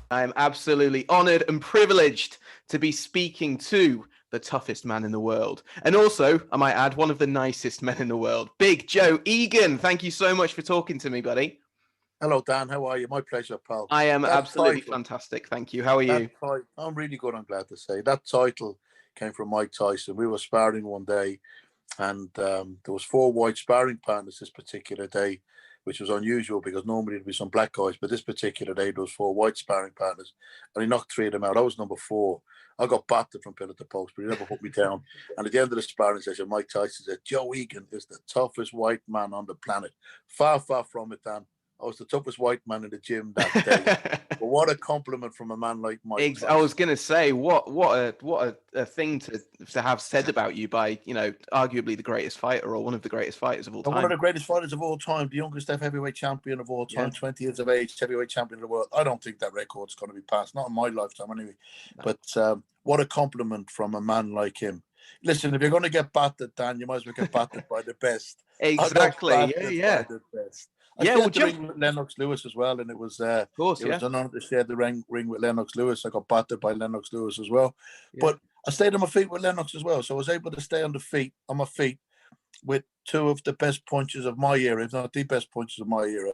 I am absolutely honored and privileged to be speaking to the toughest man in the world. And also, I might add, one of the nicest men in the world, Big Joe Egan. Thank you so much for talking to me, buddy. Hello, Dan. How are you? My pleasure, pal. I am That absolutely title, fantastic. Thank you. How are you? I'm really good, I'm glad to say. That title came from Mike Tyson. We were sparring one day, and there was 4 white sparring partners this particular day, which was unusual because normally there'd be some black guys, but this particular day there was 4 white sparring partners, and he knocked 3 of them out. I was number 4. I got battered from pillar to post, but he never put me down. And at the end of the sparring session, Mike Tyson said, "Joe Egan is the toughest white man on the planet." Far, far from it, Dan. I was the toughest white man in the gym that day. But what a compliment from a man like Mike Tyson. I was going to say, what a thing to have said about you by, arguably the greatest fighter or one of the greatest fighters of all time. One of the greatest fighters of all time, the youngest ever heavyweight champion of all time, 20 years of age, heavyweight champion of the world. I don't think that record's going to be passed, not in my lifetime anyway. No. But what a compliment from a man like him. Listen, if you're going to get battered, Dan, you might as well get battered by the best. Exactly. By the best. I shared the ring with Lennox Lewis as well, and it was an honor to share the ring with Lennox Lewis. I got battered by Lennox Lewis as well, but I stayed on my feet with Lennox as well, so I was able to stay on my feet with 2 of the best punchers of my era, if not the best punchers of my era,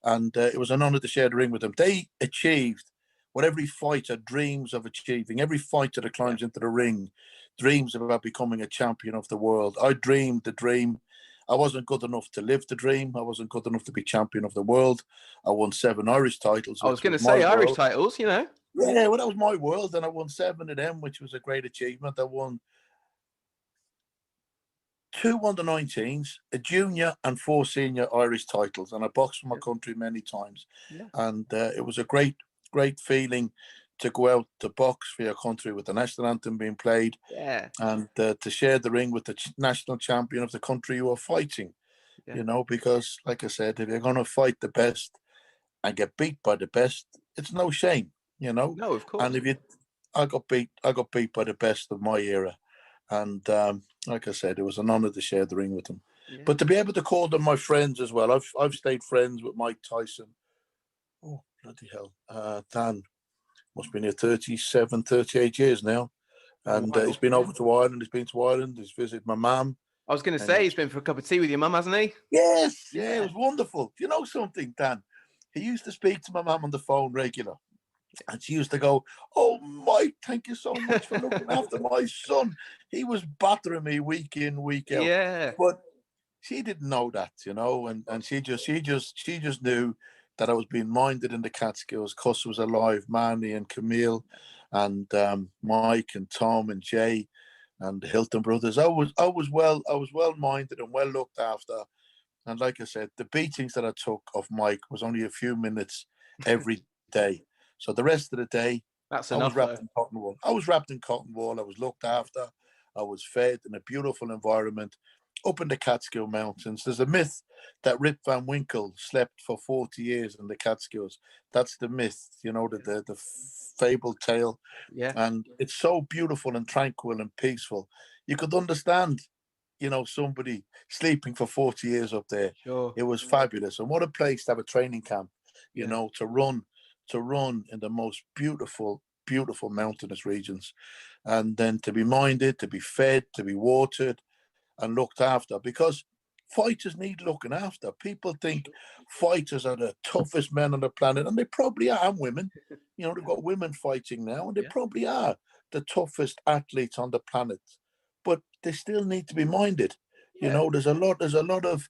and it was an honor to share the ring with them. They achieved what every fighter dreams of achieving. Every fighter that climbs into the ring dreams about becoming a champion of the world. I dreamed the dream. I wasn't good enough to live the dream. I wasn't good enough to be champion of the world. I won 7 Irish titles. I was going to say Irish titles, Yeah, well, that was my world, and I won 7 of them, which was a great achievement. I won 2 under-19s, a junior and 4 senior Irish titles, and I boxed for my country many times. Yeah. And it was a great feeling to go out to box for your country with the national anthem being played, and to share the ring with the national champion of the country you are fighting. Because like I said, if you're going to fight the best and get beat by the best, it's no shame. No, of course. And I got beat by the best of my era, and like I said, it was an honor to share the ring with them. Yeah. But to be able to call them my friends as well, I've stayed friends with Mike Tyson. Oh bloody hell, Dan. Must be near 37, 38 years now. And he's been over to Ireland. He's been to Ireland. He's visited my mum. I was going to say, he's been for a cup of tea with your mum, hasn't he? Yes. Yeah, it was wonderful. Do you know something, Dan? He used to speak to my mum on the phone regular. And she used to go, "Oh, Mike, thank you so much for looking after my son." He was battering me week in, week out. Yeah. But she didn't know that, and she just knew that I was being minded in the Catskills. Cuss was alive, Manny and Camille, and Mike and Tom and Jay, and the Hilton brothers. I was well minded and well looked after. And like I said, the beatings that I took of Mike was only a few minutes every day. So the rest of the day, I was wrapped in cotton wool. I was looked after. I was fed in a beautiful environment up in the Catskill Mountains. There's a myth that Rip Van Winkle slept for 40 years in the Catskills. That's the myth, the fabled tale. Yeah. And it's so beautiful and tranquil and peaceful. You could understand, somebody sleeping for 40 years up there. Sure. It was fabulous. And what a place to have a training camp, to run in the most beautiful mountainous regions. And then to be minded, to be fed, to be watered, and looked after, because fighters need looking after. People think fighters are the toughest men on the planet, and they probably are, and women. They've got women fighting now, and they probably are the toughest athletes on the planet. But they still need to be minded. There's a lot of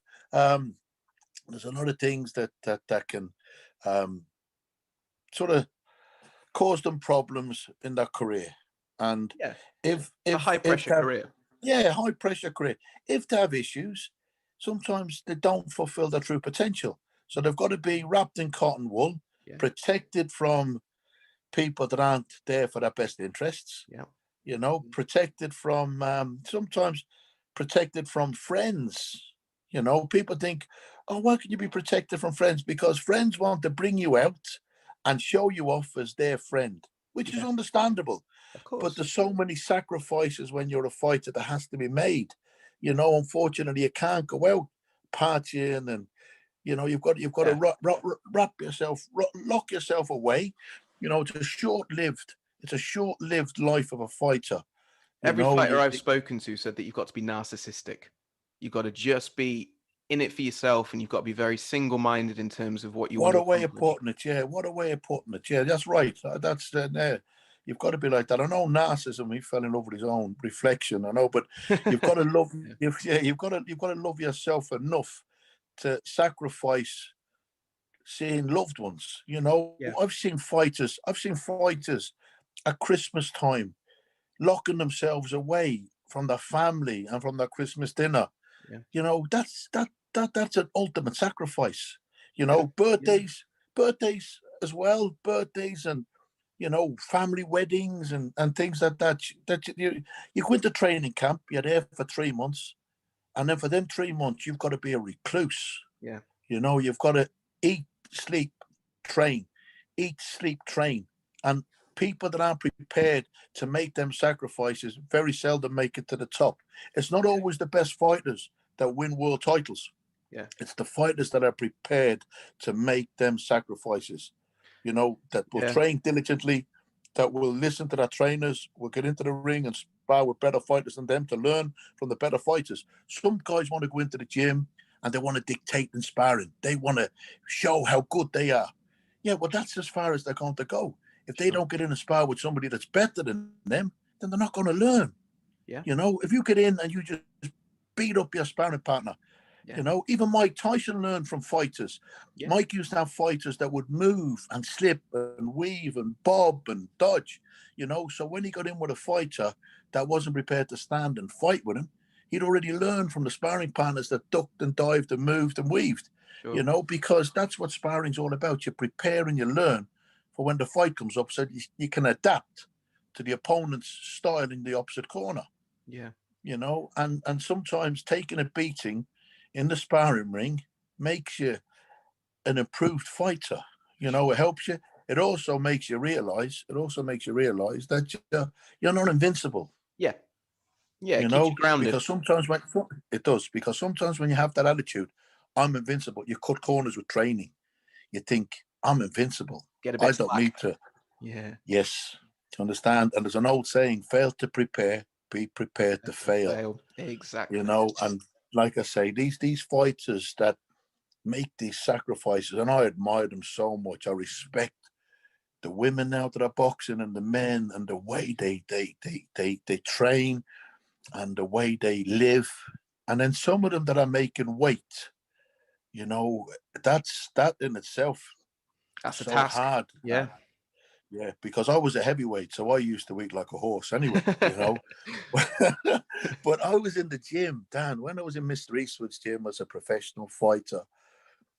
things that can sort of cause them problems in their career. And if a high pressure career. Yeah, high pressure career. If they have issues, sometimes they don't fulfill their true potential. So they've got to be wrapped in cotton wool, protected from people that aren't there for their best interests. Yeah. Protected from sometimes protected from friends. People think, "Oh, why can you be protected from friends?" Because friends want to bring you out and show you off as their friend, which is understandable. Of course. But there's so many sacrifices when you're a fighter that has to be made. Unfortunately, you can't go out partying, and you've got to lock yourself away You know, it's a short-lived life of a fighter. You Every know, fighter I've spoken to said that you've got to be narcissistic. You've got to just be in it for yourself, and you've got to be very single-minded in terms of what you want what to a way of accomplish. putting it. Yeah, what a way of putting it. Yeah, that's right. That's there. You've got to be like that. I know narcissism. He fell in love with his own reflection. I know, but you've got to love. Yeah. You've got to love yourself enough to sacrifice seeing loved ones. You know, Yeah. I've seen fighters. At Christmas time locking themselves away from their family and from their Christmas dinner. Yeah. You know, that's an ultimate sacrifice. You Yeah. know, birthdays as well, birthdays and family weddings and things like that. That you go into training camp, you're there for 3 months, and then for them 3 months, you've got to be a recluse. Yeah. You know, you've got to eat, sleep, train, and people that aren't prepared to make them sacrifices very seldom make it to the top. It's not always the best fighters that win world titles. Yeah. It's the fighters that are prepared to make them sacrifices, you know, that will train diligently, that will listen to their trainers, will get into the ring and spar with better fighters than them to learn from the better fighters. Some guys want to go into the gym and they want to dictate in sparring. They want to show how good they are. Yeah, well, that's as far as they're going to go. If they don't get in a spar with somebody that's better than them, then they're not going to learn. Yeah. You know, if you get in and you just beat up your sparring partner, you know, even Mike Tyson learned from fighters. Yeah. Mike used to have fighters that would move and slip and weave and bob and dodge, you know. So when he got in with a fighter that wasn't prepared to stand and fight with him, he'd already learned from the sparring partners that ducked and dived and moved and weaved, you know, because that's what sparring's all about. You prepare and you learn for when the fight comes up so you can adapt to the opponent's style in the opposite corner. Yeah. You know, and sometimes taking a beating in the sparring ring makes you an improved fighter. You know, it helps you. It also makes you realize. That you're not invincible. Yeah. Yeah. You It keeps you know, grounded. because sometimes when you have that attitude, I'm invincible. You cut corners with training. You think I'm invincible. Get a I bit don't slack. need to. Yeah. Yes, to understand. And there's an old saying: "Fail to prepare, be prepared to fail." Exactly. You know, and like I say, these fighters that make these sacrifices, and I admire them so much. I respect the women now that are boxing and the men and the way they train and the way they live. And then some of them that are making weight, you know, that in itself That's a so task. hard. Yeah. Yeah, because I was a heavyweight, so I used to eat like a horse anyway, you know. But I was in the gym, Dan, when I was in Mr. Eastwood's gym as a professional fighter.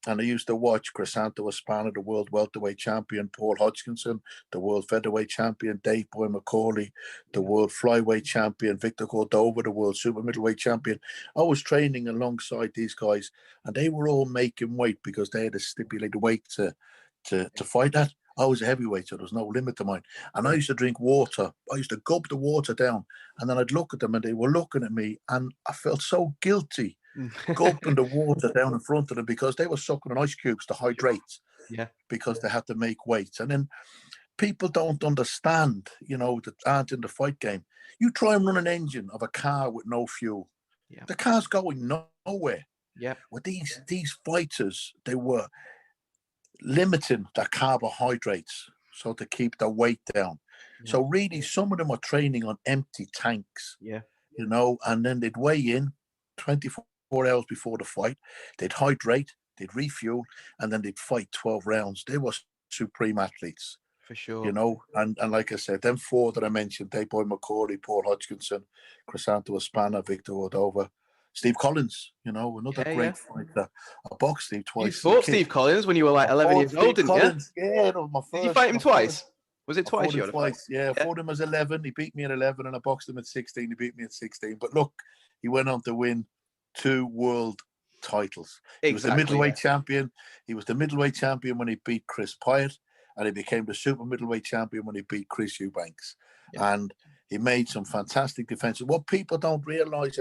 And I used to watch Crisanto Espana, the world welterweight champion, Paul Hodgkinson, the world featherweight champion, Dave Boy McCauley, the world flyweight champion, Victor Cordova, the world super middleweight champion. I was training alongside these guys, and they were all making weight because they had a stipulated weight to fight at. I was a heavyweight, so there was no limit to mine. And I used to drink water. I used to gulp the water down, and then I'd look at them, and they were looking at me, and I felt so guilty gulping the water down in front of them because they were sucking on ice cubes to hydrate. Yeah. Because they had to make weight. And then people don't understand, you know, that aren't in the fight game. You try and run an engine of a car with no fuel. Yeah. The car's going nowhere. Yeah. With these fighters, they were limiting their carbohydrates so to keep their weight down. Yeah. So really, some of them are training on empty tanks. Yeah. You know, and then they'd weigh in 24 hours before the fight. They'd hydrate, they'd refuel, and then they'd fight 12 rounds. They were supreme athletes. For sure. You know, and like I said, them four that I mentioned, Dave Boy McCauley, Paul Hodgkinson, Crisanto Espana, Victor Cordova, Steve Collins, you know, another great fighter. I boxed Steve twice. You fought Steve Collins when you were like 11 years old, didn't you? Yeah, that was my first. Did you fight him twice? Was it twice? I fought him twice. Yeah, I fought him as 11. He beat me at 11, and I boxed him at 16. He beat me at 16. But look, he went on to win 2 world titles. He was the middleweight champion. He was the middleweight champion when he beat Chris Pyatt, and he became the super middleweight champion when he beat Chris Eubanks. Yeah. And he made some fantastic defenses. What people don't realize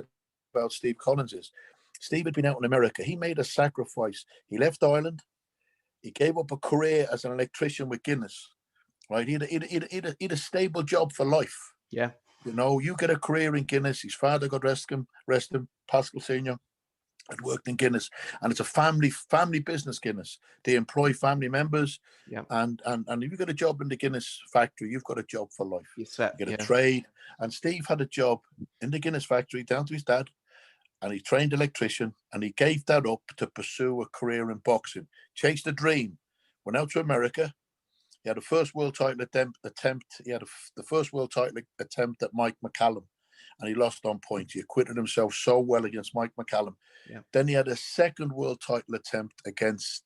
about Steve Collins is Steve had been out in America. He made a sacrifice. He left Ireland. He gave up a career as an electrician with Guinness, right? He'd a stable job for life. Yeah. You know, you get a career in Guinness. His father, God rest him, Pascal Senior, had worked in Guinness, and it's a family business. Guinness. They employ family members, Yeah. and if you get a job in the Guinness factory, you've got a job for life. You're set. You get a Yeah. trade. And Steve had a job in the Guinness factory down to his dad, and he trained electrician, and he gave that up to pursue a career in boxing. Chased a dream. Went out to America. He had a first world title attempt. He had the first world title attempt at Mike McCallum, and he lost on points. He acquitted himself so well against Mike McCallum. Yeah. Then he had a second world title attempt against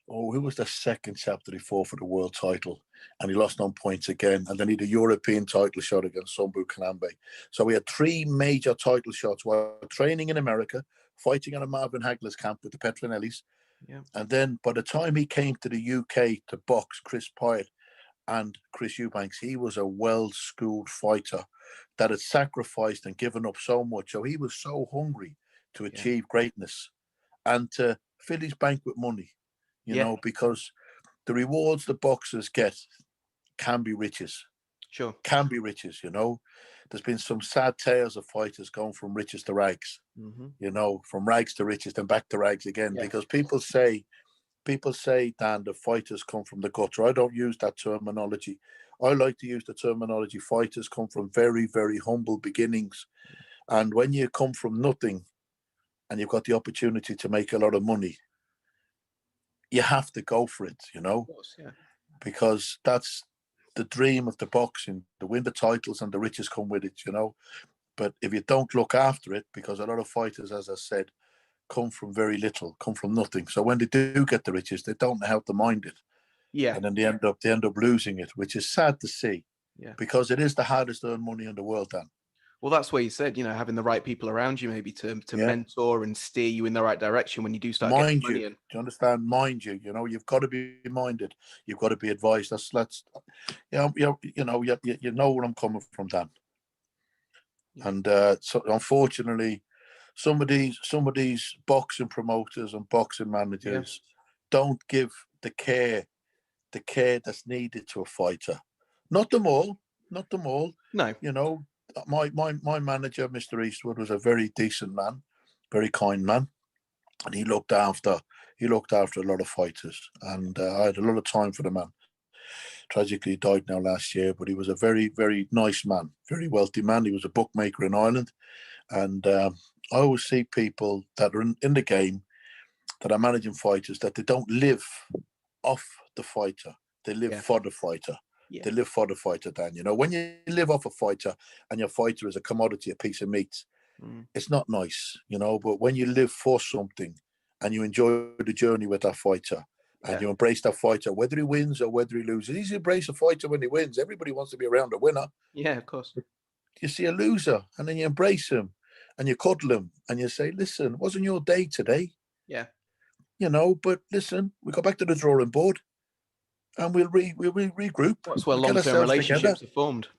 who was the second chap that he fought for the world title, and he lost on points again. And then he had a European title shot against Sombu Kanambe. So we had 3 major title shots while training in America, fighting at a Marvin Hagler's camp with the Petronellis. Yeah. And then by the time he came to the UK to box Chris Pyatt and Chris Eubanks, he was a well-schooled fighter that had sacrificed and given up so much. So he was so hungry to achieve greatness and to fill his bank with money, you know, because the rewards the boxers get can be riches. Sure. Can be riches, you know. There's been some sad tales of fighters going from riches to rags, you know, from rags to riches, then back to rags again, because people say, Dan, the fighters come from the gutter. I don't use that terminology. I like to use the terminology fighters come from very, very humble beginnings. And when you come from nothing and you've got the opportunity to make a lot of money, you have to go for it, you know, of course, because that's the dream of the boxing, to win the titles, and the riches come with it, you know. But if you don't look after it, because a lot of fighters, as I said, come from very little, come from nothing. So when they do get the riches, they don't know how to mind it. Yeah. And then they end up losing it, which is sad to see. Yeah. Because it is the hardest earned money in the world, Dan. Well, that's where you said, you know, having the right people around you, maybe to mentor and steer you in the right direction when you do start getting money in. Do you understand? Mind you, you know, you've got to be minded. You've got to be advised. You know where I'm coming from, Dan. Yeah. And so unfortunately, some of these boxing promoters and boxing managers don't give the care that's needed to a fighter. Not them all. No. You know, my manager, Mr. Eastwood, was a very decent man, very kind man, and he looked after a lot of fighters, and I had a lot of time for the man. Tragically, he died now last year, but he was a very, very nice man, very wealthy man. He was a bookmaker in Ireland, and I always see people that are in the game that are managing fighters that they don't live off the fighter; they live for the fighter. Yeah. They live for the fighter, Dan. You know, when you live off a fighter and your fighter is a commodity, a piece of meat, it's not nice, you know. But when you live for something and you enjoy the journey with that fighter and you embrace that fighter, whether he wins or whether he loses, you embrace a fighter when he wins. Everybody wants to be around a winner. Yeah, of course. You see a loser and then you embrace him and you cuddle him and you say, listen, it wasn't your day today. Yeah. You know, but listen, we go back to the drawing board. And we'll regroup. That's where long-term relationships are formed.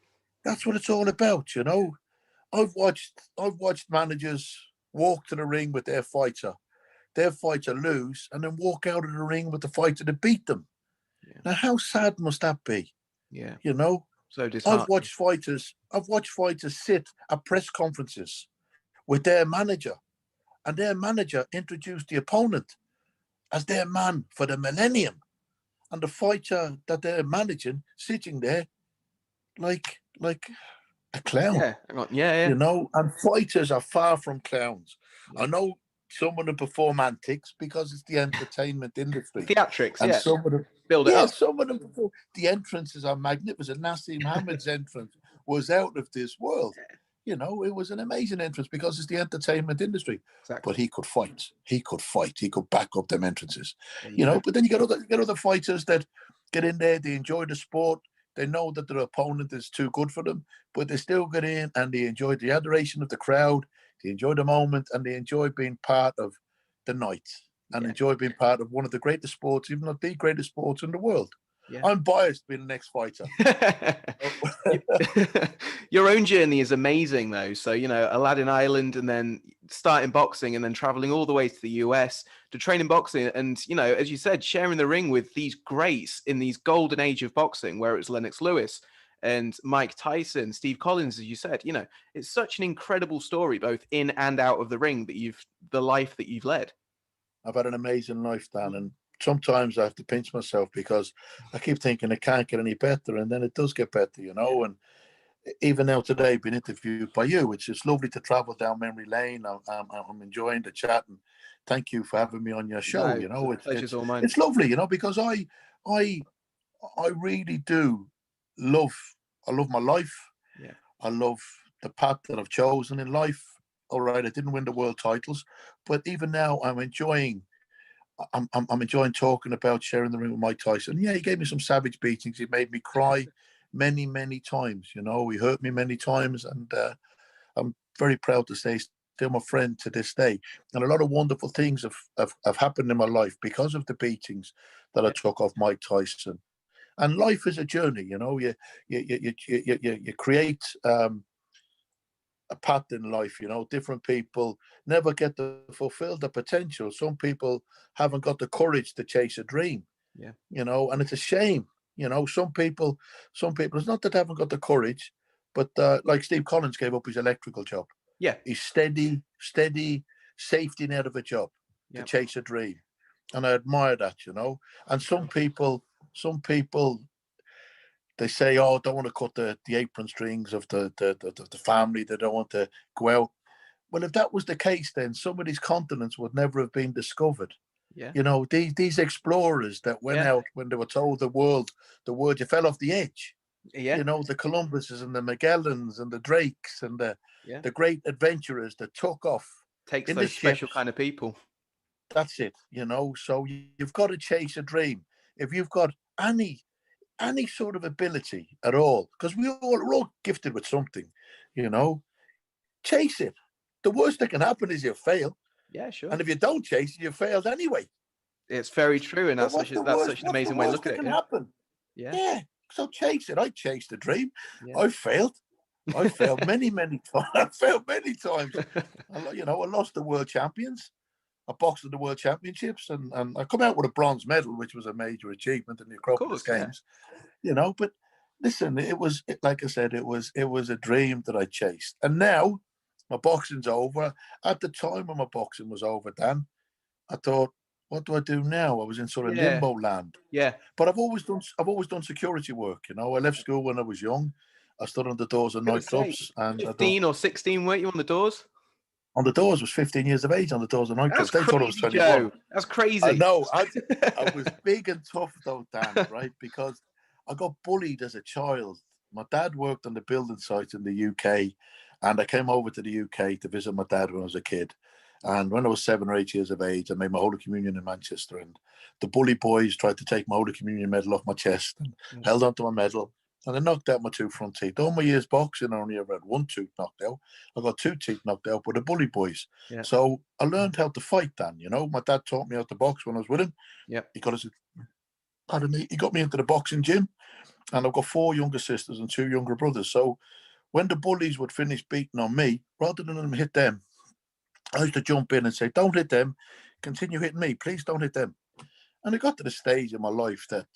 That's what it's all about, you know. I've watched managers walk to the ring with their fighter lose, and then walk out of the ring with the fighter to beat them. Yeah. Now, how sad must that be? Yeah, you know. So disheartening. I've watched fighters sit at press conferences with their manager, and their manager introduced the opponent as their man for the millennium. And the fighter that they're managing sitting there like a clown. Yeah. You know, and fighters are far from clowns. Yeah. I know some of them perform antics because it's the entertainment industry. Theatrics, and some of them build it up. Some of them perform. The entrances are magnificent. Nassim Muhammad's entrance was out of this world. You know, it was an amazing entrance because it's the entertainment industry. Exactly. But he could fight. He could back up them entrances. You know, but then you get other fighters that get in there. They enjoy the sport. They know that their opponent is too good for them, but they still get in and they enjoy the adoration of the crowd. They enjoy the moment and they enjoy being part of the night and enjoy being part of one of the greatest sports, if not the greatest sports in the world. Yeah. I'm biased being an ex-fighter. Your own journey is amazing though. So, you know, Aladdin Island and then starting boxing and then traveling all the way to the US to train in boxing. And, you know, as you said, sharing the ring with these greats in these golden age of boxing, where it was Lennox Lewis and Mike Tyson, Steve Collins, as you said, you know, it's such an incredible story, both in and out of the ring, that the life that you've led. I've had an amazing life, Dan, and sometimes I have to pinch myself because I keep thinking it can't get any better, and then it does get better, you know. And even now today, being interviewed by you, it's lovely to travel down memory lane. I'm enjoying the chat, and thank you for having me on your show. No, You know, pleasure's all mine. it's lovely, you know, because I really do love. I love my life. Yeah. I love the path that I've chosen in life. All right, I didn't win the world titles, but even now I'm enjoying. I'm enjoying talking about sharing the ring with Mike Tyson. Yeah, he gave me some savage beatings. He made me cry many times. You know, he hurt me many times, and I'm very proud to say still my friend to this day. And a lot of wonderful things have happened in my life because of the beatings that I took off Mike Tyson. And life is a journey, you know. You create a path in life, you know. Different people never get to fulfill the potential. Some people haven't got the courage to chase a dream. Yeah. You know, and it's a shame. You know, some people, it's not that they haven't got the courage, but like Steve Collins gave up his electrical job. Yeah. He's steady safety net of a job to chase a dream. And I admire that, you know. And some people, they say, "Oh, don't want to cut the apron strings of the family. They don't want to go out." Well, if that was the case, then some of these continents would never have been discovered. Yeah. You know, these explorers that went out when they were told the world you fell off the edge. Yeah. You know, the Columbuses and the Magellans and the Drakes and the great adventurers that took off. Takes in those the special ships. kind of people. That's it, you know. So you've got to chase a dream. If you've got any sort of ability at all, because we're all gifted with something, you know, chase it. The worst that can happen is you fail. Yeah, sure. And if you don't chase it, you failed anyway. It's very true, and So that's such an amazing way to look at that it. can happen? Yeah. So chase it. I chased the dream. I failed. I failed many times. I failed many times. You know, I lost the world champions. I boxed at the world championships, and I come out with a bronze medal, which was a major achievement in the Acropolis Games. You know, but listen, like I said, it was a dream that I chased. And now my boxing's over. At the time when my boxing was over, Dan, I thought, what do I do now? I was in sort of limbo land. Yeah. But I've always done security work. You know, I left school when I was young. I stood on the doors of nightclubs. And 15 or 16, weren't you on the doors? On the doors, was 15 years of age on the doors of nightclubs. They thought I was 21. Joe. That's crazy. I know. I was big and tough though, Dan, right? Because I got bullied as a child. My dad worked on the building sites in the UK, and I came over to the UK to visit my dad when I was a kid. And when I was 7 or 8 years of age, I made my Holy Communion in Manchester, and the bully boys tried to take my Holy Communion medal off my chest and held onto my medal. And they knocked out my 2 front teeth. All my years boxing, I only ever had 1 tooth knocked out. I got 2 teeth knocked out by the bully boys. Yeah. So I learned how to fight, Dan. You know, my dad taught me how to box when I was with him. Yeah. He got me into the boxing gym, and I've got 4 younger sisters and 2 younger brothers. So when the bullies would finish beating on me, rather than them hit them, I used to jump in and say, "Don't hit them. Continue hitting me. Please don't hit them." And it got to the stage in my life that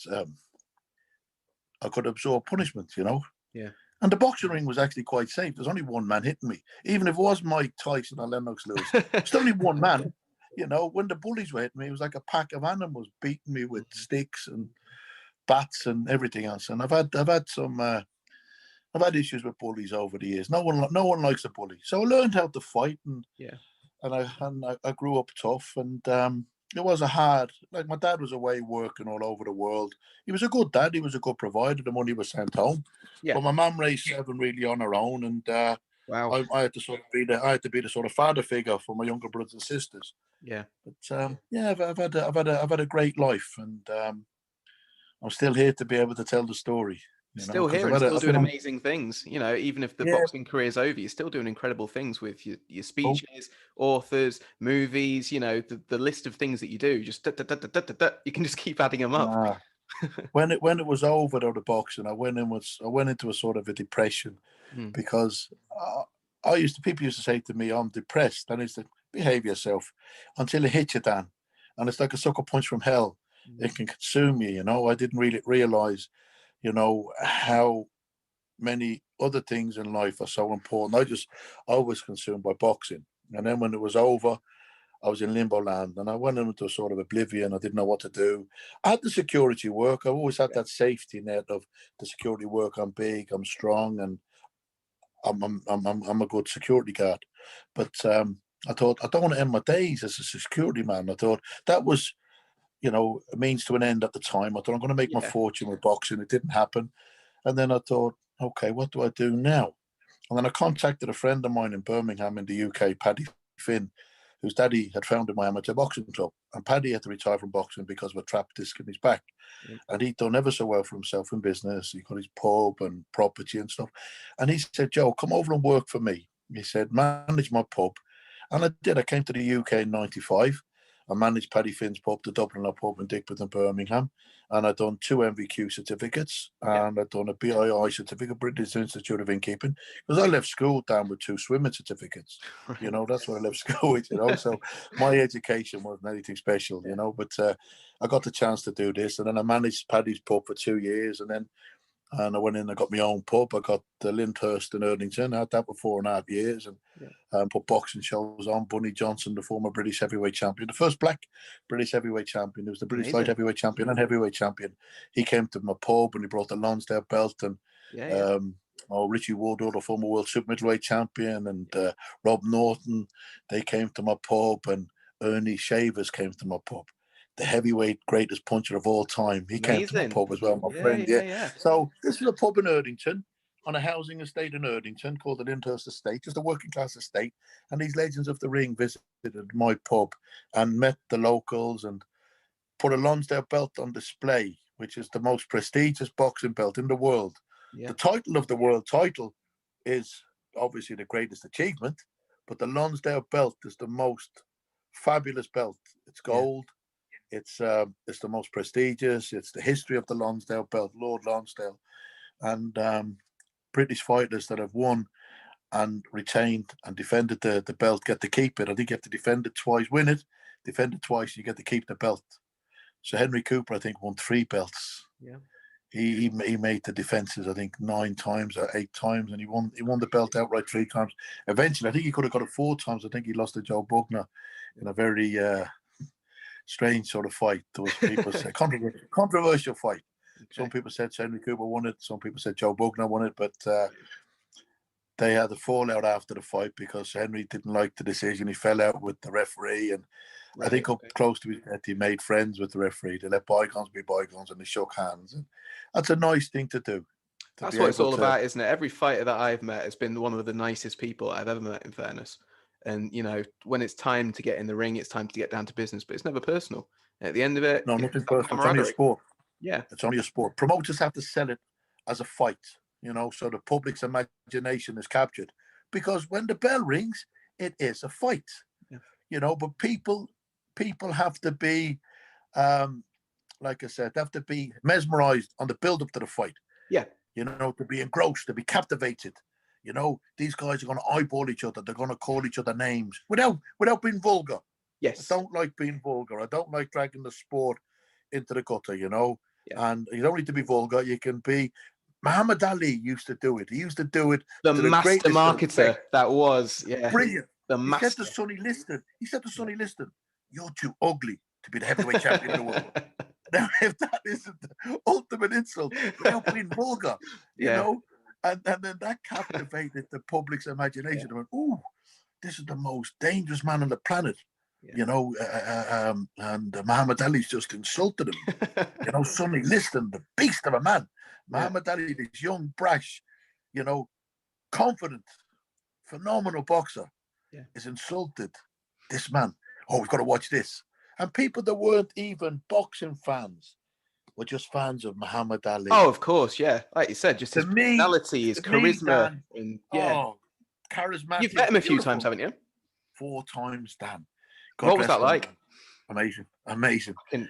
I could absorb punishment, you know. Yeah. And the boxing ring was actually quite safe. There's only one man hitting me. Even if it was Mike Tyson or Lennox Lewis, it's only one man. You know, when the bullies were hitting me, it was like a pack of animals beating me with sticks and bats and everything else. And I've had issues with bullies over the years. No one likes a bully. So I learned how to fight, and I grew up tough, and it was like my dad was away working all over the world. He was a good dad. He was a good provider. The money was sent home. Yeah. But my mum raised 7 really on her own, and wow. I had to sort of be the sort of father figure for my younger brothers and sisters. Yeah. But I've had a great life, and I'm still here to be able to tell the story. Still here and still doing amazing things. You know, even if the boxing career is over, you're still doing incredible things with your speeches, authors, movies. You know, the list of things that you do. Just you can just keep adding them up. when it was over though, the boxing, I went into a sort of a depression Mm. because people used to say to me, I'm depressed. And I said, behave yourself until it hits you, Dan. And it's like a sucker punch from hell. It can consume you, I didn't really realize, how many other things in life are so important. I was consumed by boxing. And then when it was over, I was in limbo land and I went into a sort of oblivion. I didn't know what to do. I had the security work. I've always had that safety net of the security work. I'm big, I'm strong, and I'm a good security guard. But I thought, I don't want to end my days as a security man. I thought that was, a means to an end at the time. I thought I'm going to make my fortune with boxing. It didn't happen. And then I thought, okay, what do I do now? And then I contacted a friend of mine in Birmingham in the UK, Paddy Finn, whose daddy had founded my amateur boxing club. And Paddy had to retire from boxing because of a trapped disc in his back. And he'd done ever so well for himself in business. He got his pub and property and stuff. And he said, Joe, come over and work for me. He said, manage my pub. And I did. I came to the UK in 95. I managed Paddy Finn's pub, the Dubliner pub in Dickburn and Birmingham. And I'd done 2 MVQ certificates and I'd done a BII certificate, British Institute of Innkeeping, because I left school down with 2 swimming certificates. That's what I left school with, So my education wasn't anything special, but I got the chance to do this. And then I managed Paddy's pub for 2 years. And I went in and got my own pub. I got the Lyndhurst in Erdington. I had that for 4.5 years and put boxing shows on. Bunny Johnson, the former British heavyweight champion, the first black British heavyweight champion. He was the British light heavyweight champion and heavyweight champion. He came to my pub and he brought the Lonsdale belt. And Richie Wardle, the former world super middleweight champion, and Rob Norton, they came to my pub, and Ernie Shavers came to my pub. The heavyweight greatest puncher of all time. He came to my pub as well, my friend. So this is a pub in Erdington, on a housing estate in Erdington called the Lyndhurst Estate, just a working class estate. And these legends of the ring visited my pub and met the locals and put a Lonsdale belt on display, which is the most prestigious boxing belt in the world. The title of the world title is obviously the greatest achievement, but the Lonsdale belt is the most fabulous belt. It's gold. It's the most prestigious. It's the history of the Lonsdale belt, Lord Lonsdale. And British fighters that have won and retained and defended the belt get to keep it. I think you have to defend it twice, win it, defend it twice, you get to keep the belt. So Henry Cooper, I think, won 3 belts. He made the defenses, I think, 9 times or 8 times, and he won the belt outright 3 times. Eventually, I think he could have got it 4 times. I think he lost to Joe Bugner in a very strange sort of fight. There was people say controversial fight. Some people said Henry Cooper won it. Some people said Joe Bugner won it, but they had a fallout after the fight because Henry didn't like the decision. He fell out with the referee, and I think up close to his death, he made friends with the referee. They let bygones be bygones, and they shook hands. And that's a nice thing to do. That's what it's all about, isn't it? Every fighter that I've met has been one of the nicest people I've ever met, in fairness. And, when it's time to get in the ring, it's time to get down to business, but it's never personal. At the end of it, no, nothing personal. It's only a sport. Yeah. It's only a sport. Promoters have to sell it as a fight, so the public's imagination is captured. Because when the bell rings, it is a fight, but people have to be, like I said, they have to be mesmerized on the build-up to the fight. Yeah. To be engrossed, to be captivated. These guys are going to eyeball each other. They're going to call each other names without being vulgar. Yes. I don't like being vulgar. I don't like dragging the sport into the gutter, And you don't need to be vulgar. You can be. Muhammad Ali used to do it. He used to do it. The master marketer that was. Brilliant. The master. He said to Sonny Liston, "You're too ugly to be the heavyweight champion of the world." Now, if that isn't the ultimate insult without being vulgar, you know, and then that captivated the public's imagination. They went, "Ooh, this is the most dangerous man on the planet." And Muhammad Ali's just insulted him. Sonny Liston, the beast of a man. Muhammad Ali, this young, brash, confident, phenomenal boxer, is insulted this man. Oh, we've got to watch this. And people that weren't even boxing fans were just fans of Muhammad Ali. Oh, of course, yeah. Like you said, just his personality, his charisma. Charismatic. You've met him a few times, haven't you? 4 times, Dan. What was that like? Amazing.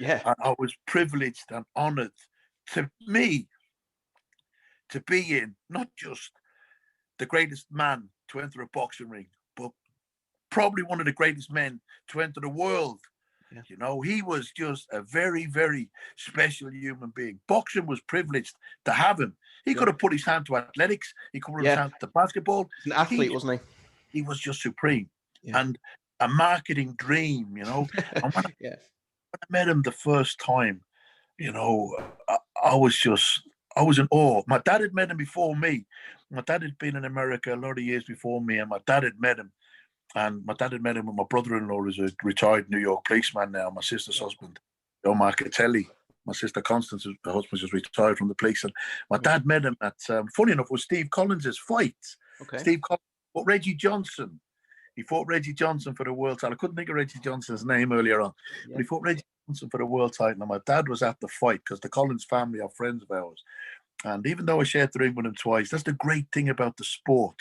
Yeah. I was privileged and honoured to me, to be in not just the greatest man to enter a boxing ring, but probably one of the greatest men to enter the world. Yeah. You know, he was just a very, very special human being. Boxing was privileged to have him. He could have put his hand to athletics. He could put his hand to basketball. He's an athlete, wasn't he was just supreme. Yeah. And a marketing dream, you know. And when I met him the first time, you know, I was in awe. My dad had met him before me. My dad had been in America a lot of years before me, and my dad had met him. And my dad had met him with my brother-in-law, who's a retired New York policeman now, my sister's husband, Joe Marcatelli. My sister Constance, her husband, just retired from the police. And my dad met him at, funny enough, was Steve Collins' fight. Okay. Steve Collins fought Reggie Johnson. He fought Reggie Johnson for the world title. I couldn't think of Reggie Johnson's name earlier on. But he fought Reggie Johnson for the world title. And my dad was at the fight because the Collins family are friends of ours. And even though I shared the ring with him twice, that's the great thing about the sport.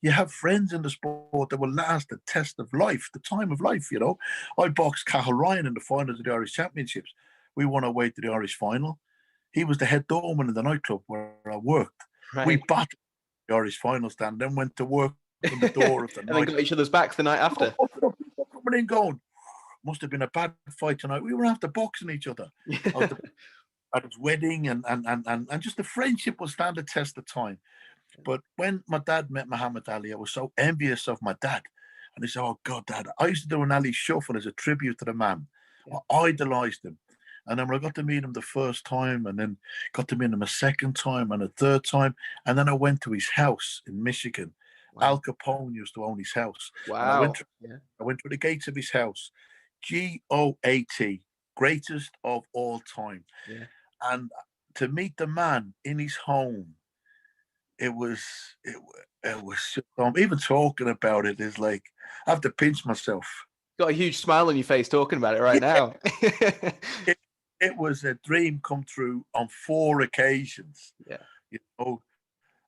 You have friends in the sport that will last the test of life, the time of life, you know. I boxed Cathal Ryan in the finals of the Irish Championships. We won our way to the Irish final. He was the head doorman in the nightclub where I worked. Right. We battled the Irish final stand, then went to work on the door of the and night. then got each other's backs the night after. Coming in going, must have been a bad fight tonight. We were after boxing each other. At his wedding, and just the friendship will stand the test of time. But when my dad met Muhammad Ali, I was so envious of my dad. And he said, "Oh, God, Dad, I used to do an Ali shuffle as a tribute to the man." I idolized him. And then when I got to meet him the first time, and then got to meet him a second time and a third time, and then I went to his house in Michigan. Wow. Al Capone used to own his house. Wow. And I went through the gates of his house. GOAT, greatest of all time. Yeah. And to meet the man in his home, it was even talking about it is like I have to pinch myself. Got a huge smile on your face talking about it right now. It was a dream come true on 4 occasions. Yeah, you know,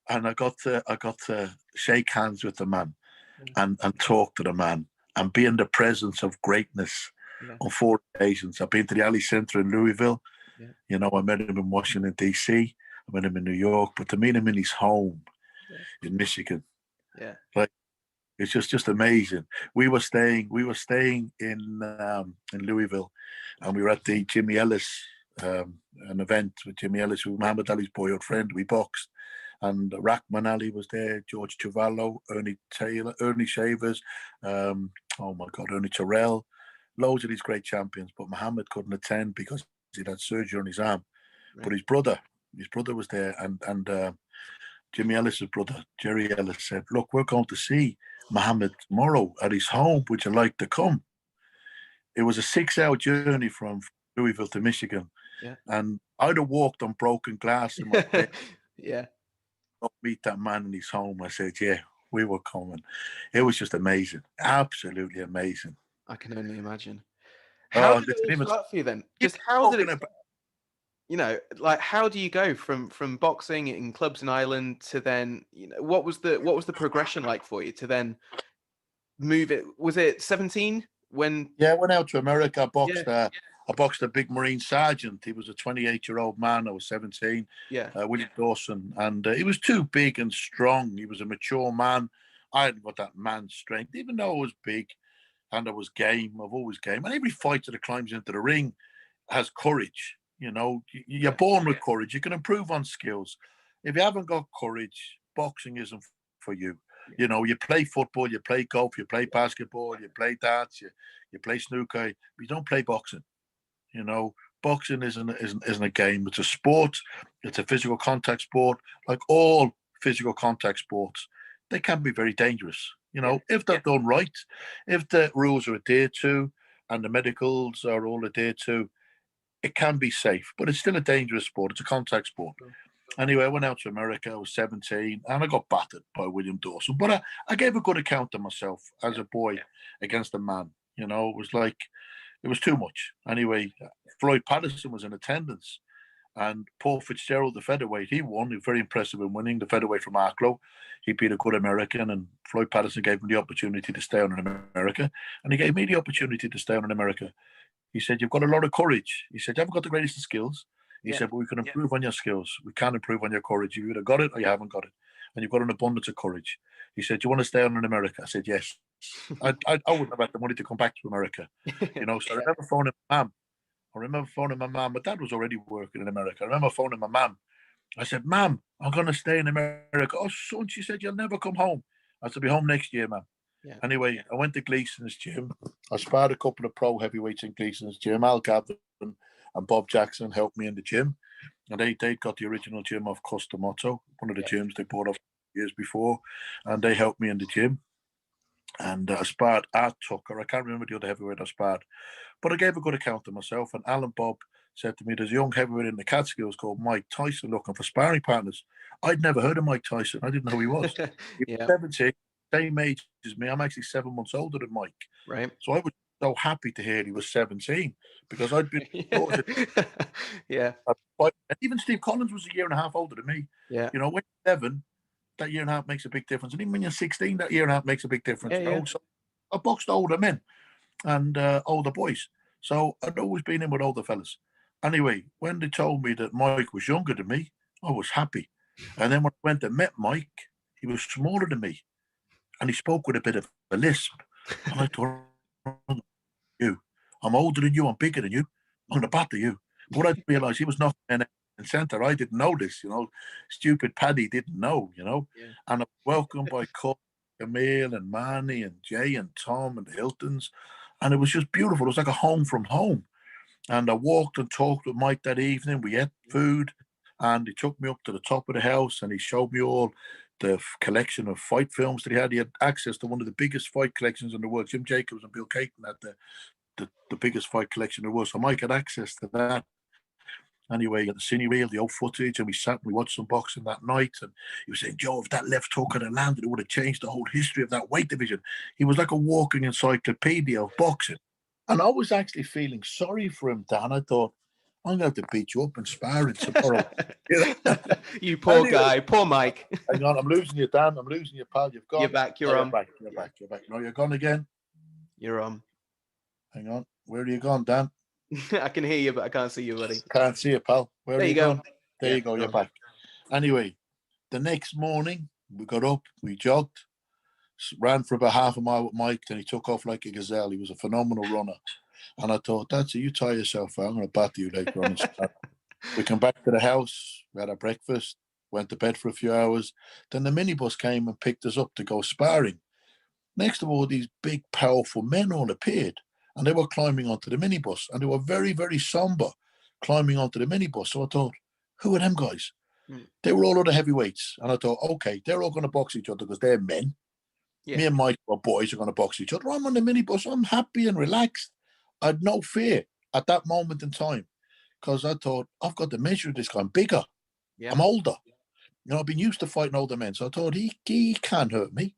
and I got to shake hands with the man and talk to the man and be in the presence of greatness on 4 occasions. I've been to the Ali Center in Louisville. Yeah. You know, I met him in Washington, D.C. I met him in New York, but to meet him in his home in Michigan, like it's just amazing. We were staying in Louisville, and we were at the Jimmy Ellis an event with Jimmy Ellis, who was Muhammad Ali's boyhood friend. We boxed, and Rahman Ali was there, George Chuvalo, Ernie Shavers, Ernie Terrell, loads of these great champions. But Muhammad couldn't attend because he'd had surgery on his arm. Right. But his brother was there, and Jimmy Ellis's brother, Jerry Ellis, said, "Look, we're going to see Muhammad tomorrow at his home. Would you like to come?" It was a 6-hour journey from Louisville to Michigan. Yeah. And I'd have walked on broken glass in my bed. Yeah. I'll meet that man in his home. I said, yeah, we were coming. It was just amazing. Absolutely amazing. I can only imagine. How did it all start for you then? Just how did it... You know, like, how do you go from boxing in clubs in Ireland to then, you know, what was the progression like for you to then move it? Was it 17 when? Yeah, I went out to America. I boxed a big Marine sergeant. He was a 28-year-old man. I was 17. Yeah. William Dawson, and he was too big and strong. He was a mature man. I hadn't got that man's strength, even though I was big and I was game. I've always game. And every fighter that climbs into the ring has courage. You know, you're born with courage. You can improve on skills. If you haven't got courage, boxing isn't for you. You know, you play football, you play golf, you play basketball, you play darts, you play snooker, but you don't play boxing. You know, boxing isn't a game. It's a sport. It's a physical contact sport. Like all physical contact sports, they can be very dangerous. You know, if they're done right, if the rules are adhered to and the medicals are all adhered to, it can be safe, but it's still a dangerous sport. It's a contact sport. Anyway, I went out to America. I was 17, and I got battered by William Dawson. But I gave a good account of myself as a boy against a man. You know, it was too much. Anyway, Floyd Patterson was in attendance, and Paul Fitzgerald, the featherweight, he won. He was very impressive in winning. The featherweight from Arklow, he beat a good American, and Floyd Patterson gave him the opportunity to stay on in America, and he gave me the opportunity to stay on in America. He said, "You've got a lot of courage." He said, "You haven't got the greatest of skills." He said, but we can improve on your skills. We can improve on your courage. You either got it or you haven't got it. And you've got an abundance of courage. He said, do you want to stay on in America? I said, yes. I wouldn't have had the money to come back to America. So I remember phoning my mum. My dad was already working in America. I remember phoning my mum. I said, Mum, I'm going to stay in America. Oh, son, she said, you'll never come home. I said, be home next year, Mum. Yeah. Anyway, I went to Gleason's gym. I sparred a couple of pro heavyweights in Gleason's gym. Al Gavin and Bob Jackson helped me in the gym. And they got the original gym off Costamoto, one of the gyms they bought off years before. And they helped me in the gym. And I sparred Art Tucker. I can't remember the other heavyweight I sparred. But I gave a good account of myself. And Alan Bob said to me, there's a young heavyweight in the Catskills called Mike Tyson looking for sparring partners. I'd never heard of Mike Tyson. I didn't know who he was. He was 17, same age as me. I'm actually 7 months older than Mike. Right. So I was so happy to hear he was 17 because I'd been and even Steve Collins was a year and a half older than me. Yeah. When you're 7, that year and a half makes a big difference. And even when you're 16, that year and a half makes a big difference. So I boxed older men and older boys. So I'd always been in with older fellas. Anyway, when they told me that Mike was younger than me, I was happy. And then when I went and met Mike, he was smaller than me. And he spoke with a bit of a lisp. And I thought, I'm older than you, I'm bigger than you, I'm going to batter you. But what I realised, he was knocking in centre. I didn't know this, Stupid Paddy didn't know, And I was welcomed by Cut, Camille and Manny and Jay and Tom and the Hiltons. And it was just beautiful. It was like a home from home. And I walked and talked with Mike that evening. We ate food and he took me up to the top of the house and he showed me all the collection of fight films that he had. He had access to one of the biggest fight collections in the world. Jim Jacobs and Bill Caton had the biggest fight collection in the world. So Mike had access to that. Anyway, the cine reel, the old footage, and we sat and we watched some boxing that night. And he was saying, Joe, if that left hook had landed, it would have changed the whole history of that weight division. He was like a walking encyclopedia of boxing. And I was actually feeling sorry for him, Dan. I thought, I'm going to have to beat you up in sparring tomorrow. You poor guy, poor Mike. Hang on, I'm losing you, Dan. I'm losing you, pal. You've gone. You're back, you're on. You're back. No, you're gone again. You're on. Hang on. Where are you gone, Dan? I can hear you, but I can't see you, buddy. Can't see you, pal. Where there are you go. Gone? There you go. You're back. Anyway, the next morning, we got up, we jogged, ran for about half a mile with Mike, then he took off like a gazelle. He was a phenomenal runner. And I thought, that's it, you tie yourself out. I'm going to batter you later on. We come back to the house, we had our breakfast, went to bed for a few hours. Then the minibus came and picked us up to go sparring. Next of all, these big, powerful men all appeared. And they were climbing onto the minibus. And they were very, very somber climbing onto the minibus. So I thought, who are them guys? They were all other heavyweights. And I thought, okay, they're all going to box each other because they're men. Yeah. Me and Mike, our boys, are going to box each other. I'm on the minibus. I'm happy and relaxed. I had no fear at that moment in time because I thought, I've got the measure of this guy. I'm bigger. Yeah. I'm older. I've been used to fighting older men. So I thought, he can't hurt me,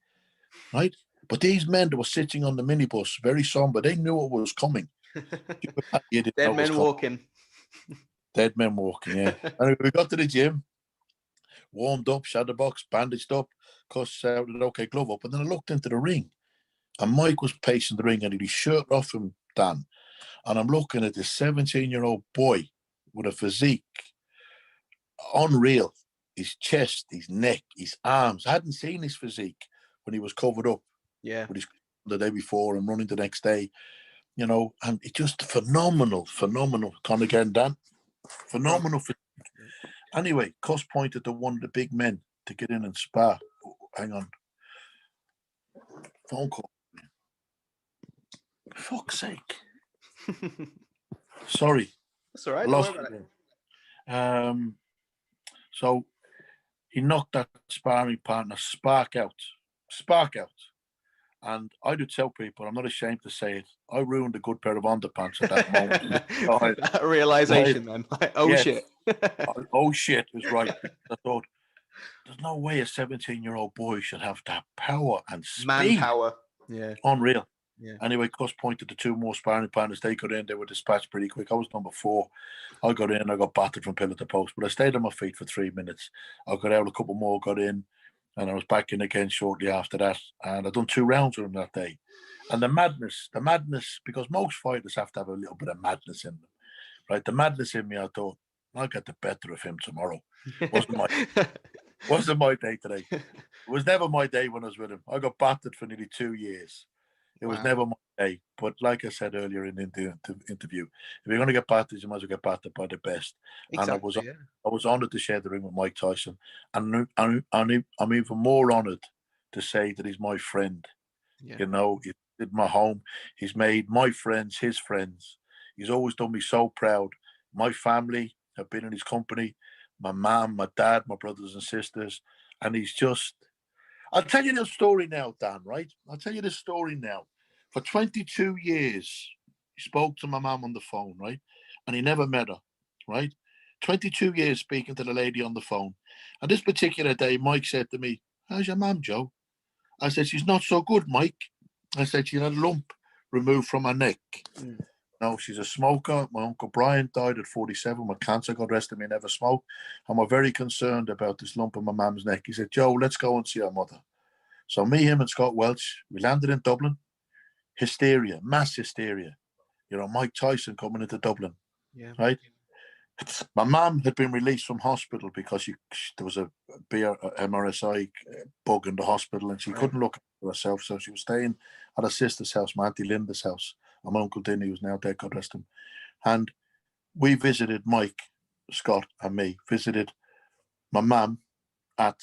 right? But these men that were sitting on the minibus, very somber, they knew what was coming. Dead men walking. Dead men walking, yeah. Anyway, we got to the gym, warmed up, shadow box, bandaged up, cussed out, okay, glove up. And then I looked into the ring, and Mike was pacing the ring, and he had his shirt off him, Dan. And I'm looking at this 17-year-old boy with a physique, unreal. His chest, his neck, his arms. I hadn't seen his physique when he was covered up. Yeah, with his the day before and running the next day, and it's just phenomenal. Con again, Dan. Phenomenal. Anyway, Cuss pointed to one of the big men to get in and spar. Oh, hang on. Phone call. For fuck's sake. Sorry. That's all right. Lost it. So he knocked that sparring partner Spark out. And I do tell people, I'm not ashamed to say it, I ruined a good pair of underpants at that moment. That realization, then. Shit. Oh, shit is right. I thought, there's no way a 17-year-old boy should have that power and speed. Manpower. Yeah. Unreal. Yeah. Anyway, Cuss pointed to 2 more sparring partners. They got in. They were dispatched pretty quick. I was number 4. I got in. I got battered from pillar to post. But I stayed on my feet for 3 minutes. I got out. A couple more got in. And I was back in again shortly after that. And I done 2 rounds with him that day. And the madness, because most fighters have to have a little bit of madness in them, right? The madness in me, I thought, I'll get the better of him tomorrow. Wasn't my day today. It was never my day when I was with him. I got battered for nearly 2 years. It was never my day. But like I said earlier in the interview, if you're going to get battered, you might as well get battered by the best. Exactly, and I was honoured to share the ring with Mike Tyson. And I'm even more honoured to say that he's my friend. Yeah. You know, he did my home. He's made my friends his friends. He's always done me so proud. My family have been in his company. My mum, my dad, my brothers and sisters. And he's just... I'll tell you this story now, Dan, right? I'll tell you this story now. For 22 years, he spoke to my mum on the phone, right? And he never met her, right? 22 years speaking to the lady on the phone. And this particular day, Mike said to me, "How's your mum, Joe?" I said, "She's not so good, Mike." I said, "She had a lump removed from her neck." No, she's a smoker. My Uncle Brian died at 47 with cancer. God rest him, he never smoked. And we're very concerned about this lump on my mum's neck. He said, "Joe, let's go and see our mother." So me, him and Scott Welch, we landed in Dublin. Hysteria, mass hysteria. You know, Mike Tyson coming into Dublin, right? My mum had been released from hospital because there was a MRSI bug in the hospital and she couldn't look after herself. So she was staying at her sister's house, my Auntie Linda's house, and my Uncle Dinny, who's now dead, God rest him. And we visited, Mike, Scott and me, visited my mum at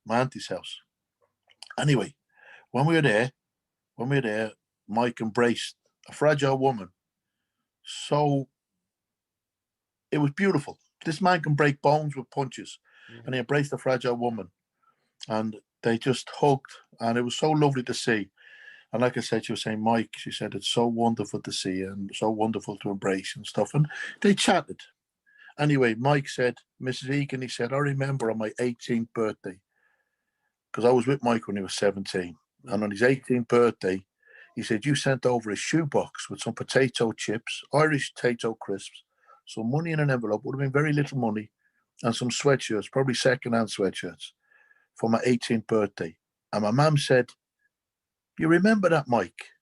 my auntie's house. Anyway, when we were there, Mike embraced a fragile woman. So it was beautiful. This man can break bones with punches. And he embraced a fragile woman. And they just hugged. And it was so lovely to see. And like I said, she was saying, "Mike," she said, "it's so wonderful to see you and so wonderful to embrace and stuff." And they chatted. Anyway, Mike said, "Mrs. Egan," he said, "I remember on my 18th birthday, because I was with Mike when he was 17. And on his 18th birthday, he said, you sent over a shoebox with some potato chips, Irish potato crisps, some money in an envelope, would have been very little money, and some sweatshirts, probably second-hand sweatshirts, for my 18th birthday." And my mum said, "You remember that, Mike?"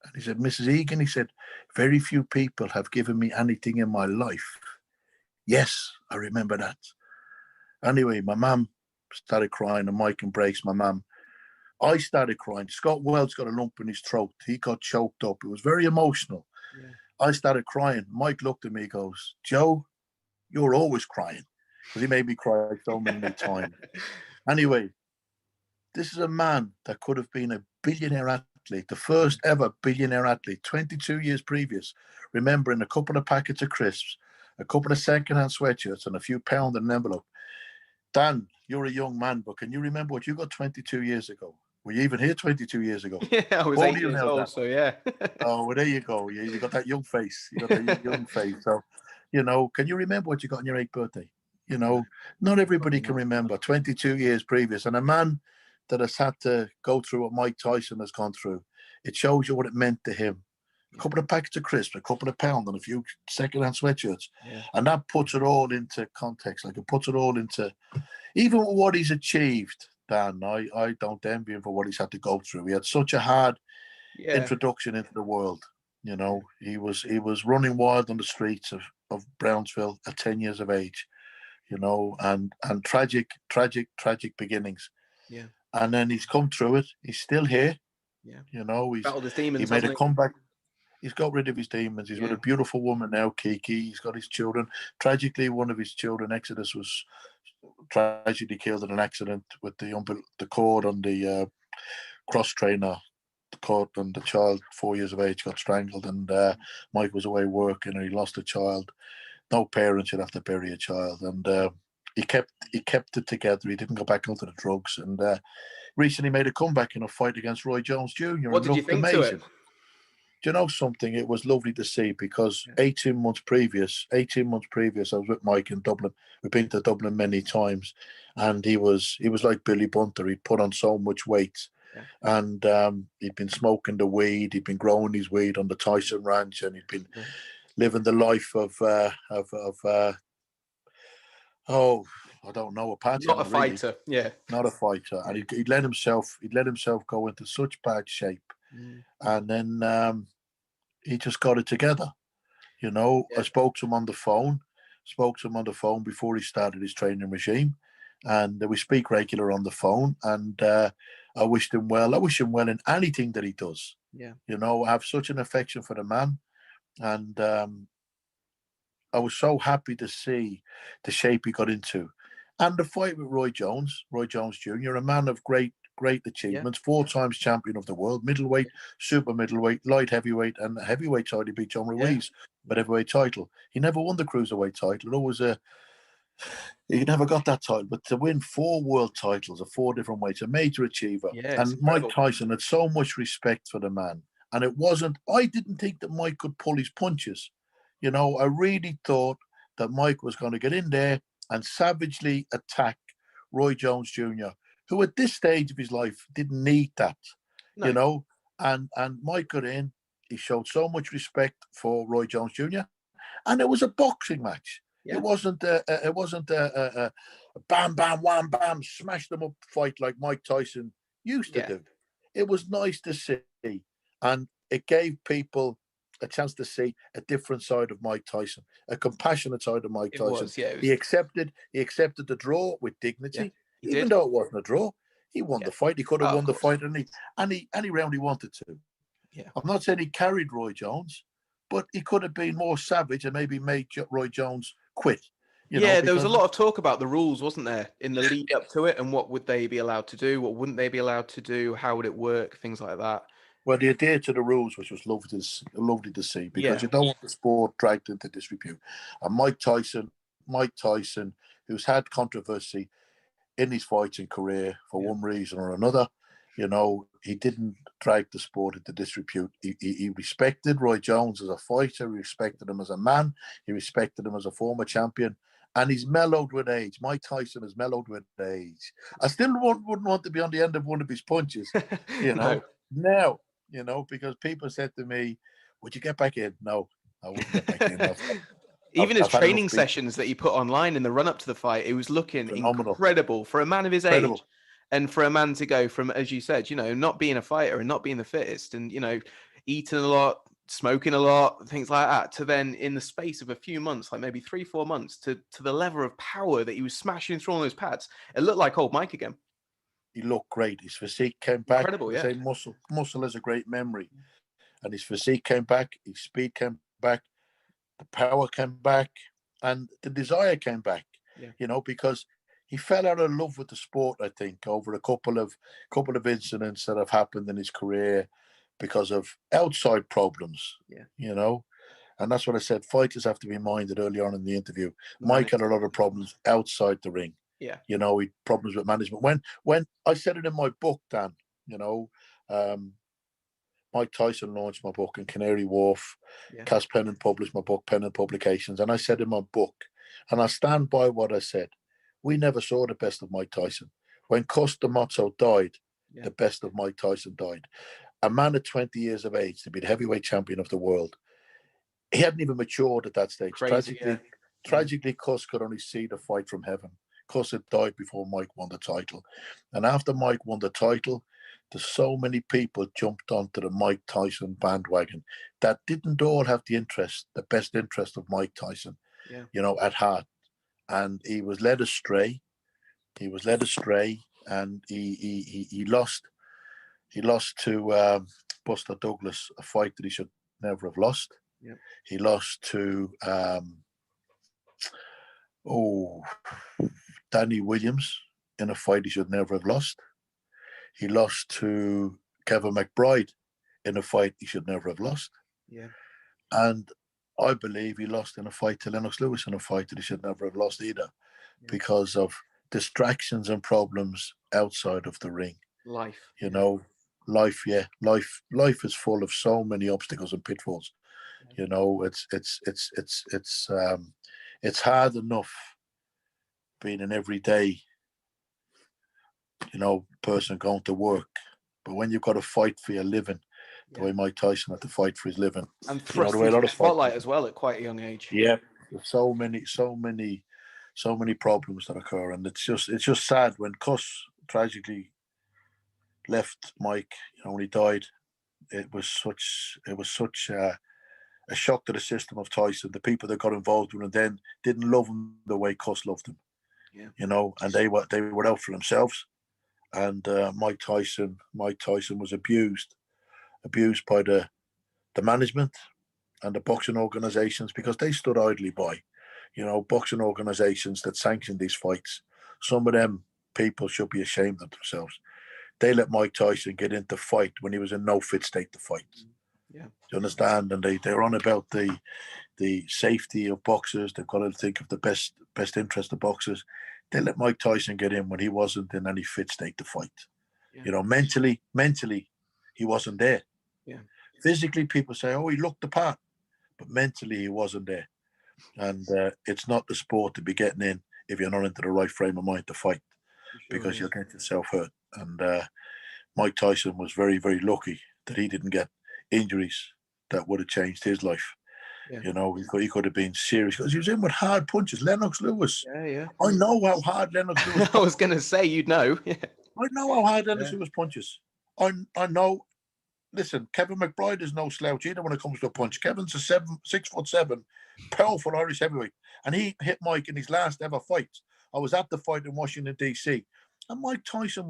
And he said, "Mrs. Egan," he said, "very few people have given me anything in my life." Yes, I remember that. Anyway, my mum started crying and Mike embraced my mum. I started crying. Scott Wells got a lump in his throat. He got choked up. It was very emotional. I started crying. Mike looked at me and goes, "Joe, you're always crying." Because he made me cry so many times. Anyway, this is a man that could have been a billionaire athlete, the first ever billionaire athlete, 22 years previous, remembering a couple of packets of crisps, a couple of second-hand sweatshirts, and a few pounds in an envelope. Dan, you're a young man, but can you remember what you got 22 years ago? Were you even here 22 years ago? Yeah, I was 8 years old, so yeah. Oh, well, there you go. You got that young face. You got that young face. So, you know, can you remember what you got on your 8th birthday? You know, not everybody can remember 22 years previous. And a man that has had to go through what Mike Tyson has gone through, it shows you what it meant to him. A couple of packets of crisps, a couple of pounds, and a few second-hand sweatshirts. And that puts it all into context. Like, it puts it all into, even what he's achieved, Dan, I don't envy him for what he's had to go through. He had such a hard introduction into the world. You know, he was running wild on the streets of Brownsville at 10 years of age, you know, and tragic beginnings. And then he's come through it. He's still here. You know, battled his demons, he made a comeback. He's got rid of his demons. He's with a beautiful woman now, Kiki. He's got his children. Tragically, one of his children, Exodus, was tragically killed in an accident with the cord on the cross trainer. The cord on the child, 4 years of age, got strangled, and Mike was away working, and he lost a child. No parent should have to bury a child, and he kept it together. He didn't go back onto the drugs, and recently made a comeback in a fight against Roy Jones Jr. What did you think amazing. to it? Do you know something? It was lovely to see, because 18 months previous, I was with Mike in Dublin. We've been to Dublin many times, and he was like Billy Bunter. He'd put on so much weight, and he'd been smoking the weed. He'd been growing his weed on the Tyson Ranch, and he'd been living the life of I don't know, a party. Not a fighter, not a fighter, and he'd let himself go into such bad shape. And then he just got it together. You know, I spoke to him on the phone, spoke to him on the phone before he started his training regime, and we speak regular on the phone. And I wished him well. I wish him well in anything that he does. Yeah. You know, I have such an affection for the man, and I was so happy to see the shape he got into. And the fight with Roy Jones Jr., a man of great achievements, 4 times champion of the world, middleweight, super middleweight, light heavyweight, and heavyweight title. He beat John Ruiz, but heavyweight title. He never won the cruiserweight title. It always he never got that title. But to win 4 world titles of 4 different weights, a major achiever. Yeah, and Mike Tyson had so much respect for the man. And it wasn't, I didn't think that Mike could pull his punches. You know, I really thought that Mike was going to get in there and savagely attack Roy Jones Jr., who at this stage of his life didn't need that, you know. And Mike got in. He showed so much respect for Roy Jones Jr., and it was a boxing match. Yeah. It wasn't a bam, bam, wham, bam, smash them up fight like Mike Tyson used to do. It was nice to see, and it gave people a chance to see a different side of Mike Tyson, a compassionate side of Mike Tyson. He accepted the draw with dignity, even though it wasn't a draw. He won the fight. He could have won the fight any round he wanted to. Yeah. I'm not saying he carried Roy Jones, but he could have been more savage and maybe made Roy Jones quit. There was a lot of talk about the rules, wasn't there, in the lead up to it, and what would they be allowed to do, what wouldn't they be allowed to do, how would it work, things like that. Well, they adhered to the rules, which was lovely to see, because you don't want the sport dragged into disrepute. And Mike Tyson, who's had controversy in his fighting career for one reason or another, you know, he didn't drag the sport into disrepute. He respected Roy Jones as a fighter. He respected him as a man. He respected him as a former champion. And he's mellowed with age. Mike Tyson has mellowed with age. I still wouldn't want to be on the end of one of his punches, you know. Now, you know, because people said to me, would you get back in? No, I wouldn't get back in. Even his training sessions that he put online in the run-up to the fight, it was looking incredible for a man of his age. And for a man to go from, as you said, you know, not being a fighter and not being the fittest and, you know, eating a lot, smoking a lot, things like that, to then in the space of a few months, like maybe 3-4 months, to the level of power that he was smashing through all those pads, it looked like old Mike again. He looked great. His physique came back. Incredible, Say muscle has a great memory. And his physique came back. His speed came back. The power came back. And the desire came back, you know, because he fell out of love with the sport, I think, over a couple of incidents that have happened in his career because of outside problems, you know. And that's what I said. Fighters have to be minded early on in the interview. Mike had a lot of problems outside the ring. Yeah. You know, he problems with management. When I said it in my book, Dan, you know, Mike Tyson launched my book in Canary Wharf. Cass Pennant published my book, Pennant Publications. And I said in my book, and I stand by what I said, we never saw the best of Mike Tyson. When Cus D'Amato died, the best of Mike Tyson died. A man at 20 years of age to be the heavyweight champion of the world. He hadn't even matured at that stage. Crazy, Tragically, Cus could only see the fight from heaven. Cus had died before Mike won the title. And after Mike won the title, there's so many people jumped onto the Mike Tyson bandwagon that didn't all have the best interest of Mike Tyson, you know, at heart. And he was led astray. And he lost. He lost to Buster Douglas, a fight that he should never have lost. Yeah. He lost to Danny Williams in a fight he should never have lost. He lost to Kevin McBride in a fight he should never have lost. Yeah. And I believe he lost in a fight to Lennox Lewis in a fight that he should never have lost either, because of distractions and problems outside of the ring. Life. You know, life is full of so many obstacles and pitfalls. You know, it's hard enough being an everyday, you know, person going to work, but when you've got to fight for your living, the way Mike Tyson had to fight for his living, and thrust into the spotlight as well at quite a young age. Yeah, there's so many problems that occur, and it's just sad when Cus tragically left Mike. You know, when he died, it was such a a shock to the system of Tyson. The people that got involved with him then didn't love him the way Cuss loved him. Yeah. You know, and they were out for themselves. And Mike Tyson was abused by the management and the boxing organizations, because they stood idly by. You know, boxing organizations that sanctioned these fights, some of them people should be ashamed of themselves. They let Mike Tyson get into fight when he was in no fit state to fight. Yeah. Do you understand? And they're on about the safety of boxers. They've got to think of the best interest of boxers. They let Mike Tyson get in when he wasn't in any fit state to fight. Yeah. You know, mentally, he wasn't there. Yeah. Physically, people say, "Oh, he looked the part," but mentally, he wasn't there. And it's not the sport to be getting in if you're not into the right frame of mind to fight, because you'll get yourself hurt. And Mike Tyson was very, very lucky that he didn't get injuries that would have changed his life. Yeah. You know, he could have been serious because he was in with hard punches. Lennox Lewis. Yeah. I know how hard Lennox Lewis. I was going to say, you'd know. Yeah. I know how hard Lennox Lewis punches. I know. Listen, Kevin McBride is no slouch either when it comes to a punch. Kevin's a 6'7", powerful Irish heavyweight, and he hit Mike in his last ever fight. I was at the fight in Washington DC, and Mike Tyson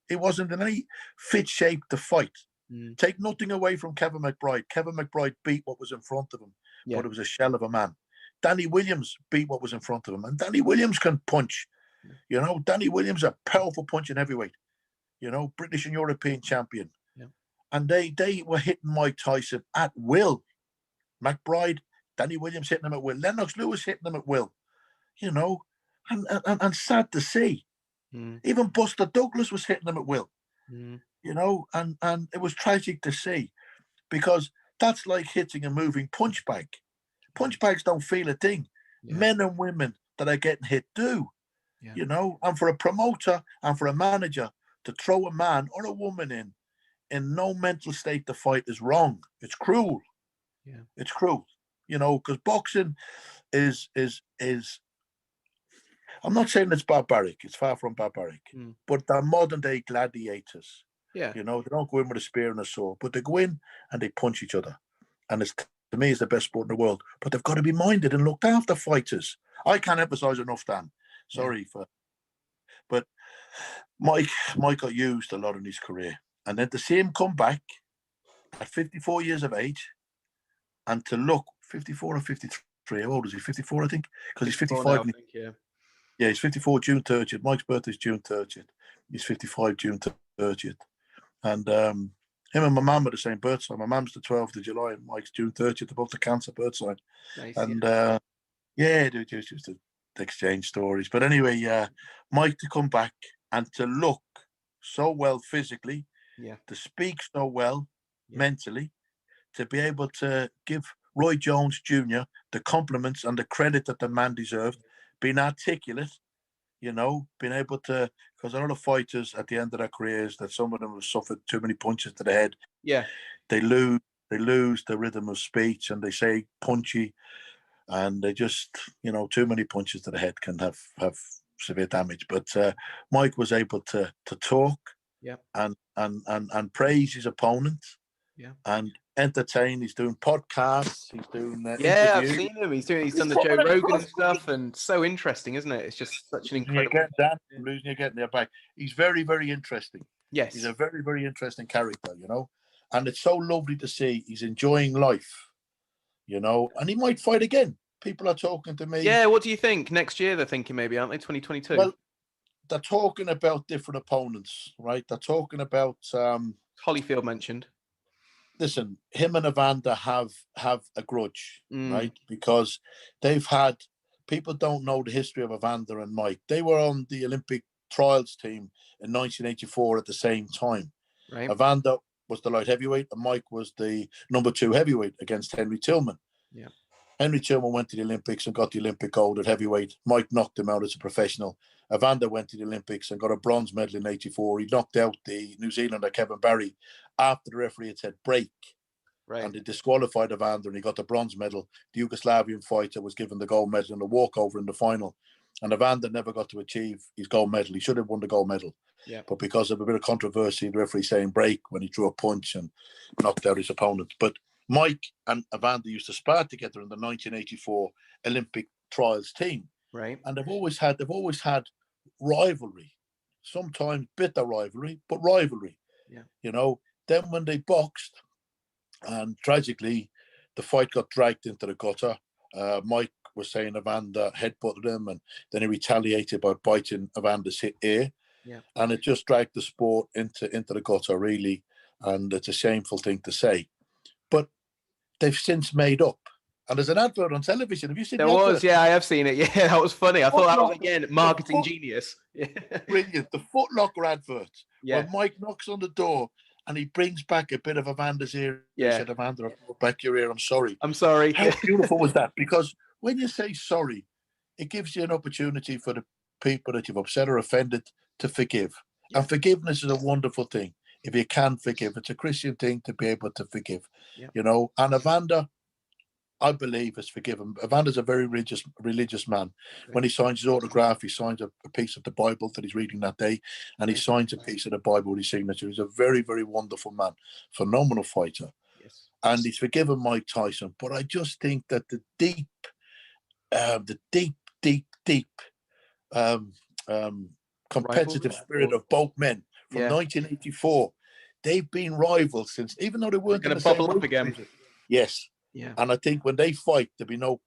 he wasn't in any fit shape to fight. Take nothing away from Kevin McBride. Kevin McBride beat what was in front of him, but it was a shell of a man. Danny Williams beat what was in front of him, and Danny Williams can punch. You know, Danny Williams a powerful punching heavyweight. You know, British and European champion. Yeah. And they were hitting Mike Tyson at will. McBride, Danny Williams hitting him at will. Lennox Lewis hitting him at will. You know, and sad to see. Even Buster Douglas was hitting him at will. You know, and it was tragic to see, because that's like hitting a moving punch bag. Punch bags don't feel a thing. Yeah. Men and women that are getting hit do. Yeah. You know, and for a promoter and for a manager to throw a man or a woman in no mental state to fight is wrong. It's cruel. Yeah. It's cruel. You know, because boxing is I'm not saying it's barbaric. It's far from barbaric. But they're modern day gladiators. Yeah. You know, they don't go in with a spear and a sword, but they go in and they punch each other. And to me, it's the best sport in the world. But they've got to be minded and looked after, fighters. I can't emphasize enough, Dan. Sorry but Mike got used a lot in his career. And then to see him come back at 54 years of age and to look 54 or 53, how old is he? 54, I think, because he's 55. Now, I think, yeah, he's 54 June 30th. Mike's birthday is June 30th. He's 55 June 30th. And him and my mum are the same birth sign. My mum's the 12th of July and Mike's June 30th. They're both the Cancer birth sign. Nice, and they just to exchange stories. But anyway, Mike to come back and to look so well physically, to speak so well mentally, to be able to give Roy Jones Jr. the compliments and the credit that the man deserved, being articulate, you know, being able to, because a lot of fighters at the end of their careers, that some of them have suffered too many punches to the head. Yeah. They lose the rhythm of speech and they say punchy, and they just, you know, too many punches to the head can have severe damage. But Mike was able to talk and praise his opponent and entertain. He's doing podcasts. He's doing interviews. I've seen him. He's done the Joe Rogan and stuff, and so interesting, isn't it? It's just such an incredible. I'm losing you again there back. He's very, very interesting. Yes, he's a very, very interesting character, you know, and it's so lovely to see he's enjoying life, you know, and he might fight again. People are talking to me. Yeah, what do you think? Next year they're thinking maybe, aren't they? 2022. Well, they're talking about different opponents, right? They're talking about Holyfield mentioned. Listen, him and Evander have a grudge, right? Because they've had, people don't know the history of Evander and Mike. They were on the Olympic trials team in 1984 at the same time. Right. Evander was the light heavyweight and Mike was the number 2 heavyweight against Henry Tillman. Yeah. Henry Tillman went to the Olympics and got the Olympic gold at heavyweight. Mike knocked him out as a professional. Evander went to the Olympics and got a bronze medal in 84. He knocked out the New Zealander Kevin Barry after the referee had said break. Right. And they disqualified Evander and he got the bronze medal. The Yugoslavian fighter was given the gold medal in the walkover in the final. And Evander never got to achieve his gold medal. He should have won the gold medal. Yeah. But because of a bit of controversy, the referee saying break when he threw a punch and knocked out his opponent. But Mike and Evander used to spar together in the 1984 Olympic trials team, Right. and they've always had rivalry, sometimes bitter rivalry, but rivalry. Yeah. You know, then when they boxed, and tragically, the fight got dragged into the gutter. Mike was saying Evander headbutted him, and then he retaliated by biting Evander's ear. Yeah. And it just dragged the sport into the gutter, really. And it's a shameful thing to say. But they've since made up. And there's an advert on television. Have you seen There the advert? was, yeah, I have seen it. Yeah, that was funny. I thought that was, again, marketing Foot- genius. Yeah. Brilliant. The Foot Locker advert, Yeah. where Mike knocks on the door and he brings back a bit of Evander's ear. Yeah. He said, Evander, I brought back your ear. I'm sorry. I'm sorry. How beautiful was that? Because when you say sorry, it gives you an opportunity for the people that you've upset or offended to forgive. Yeah. And forgiveness is a wonderful thing. If you can forgive, it's a Christian thing to be able to forgive. Yeah. You know, and Evander, I believe, is forgiven. Evander's a very religious man. Okay. When he signs his autograph, he signs a piece of the Bible that he's reading that day, and he signs a piece of the Bible with his signature. He's a very, very wonderful man, phenomenal fighter. Yes. And he's forgiven Mike Tyson. But I just think that the deep competitive spirit of both men from 1984, they've been rivals since, even though they weren't going to bubble up again. Yes. Yeah. And I think when they fight, there'll be no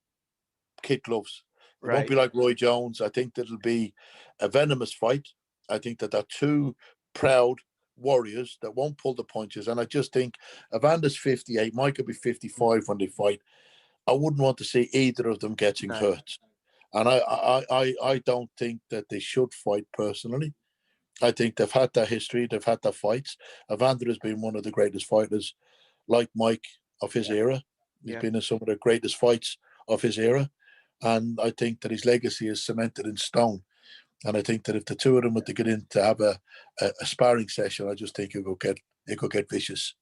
kid gloves. It won't be like Roy Jones. I think that it'll be a venomous fight. I think that they're two proud warriors that won't pull the punches. And I just think Evander's 58, Mike could be 55 when they fight. I wouldn't want to see either of them getting hurt. And I don't think that they should fight personally. I think they've had their history, they've had their fights. Evander has been one of the greatest fighters, like Mike, of his era. He's been in some of the greatest fights of his era. And I think that his legacy is cemented in stone. And I think that if the two of them were to get in to have a sparring session, I just think it could get vicious.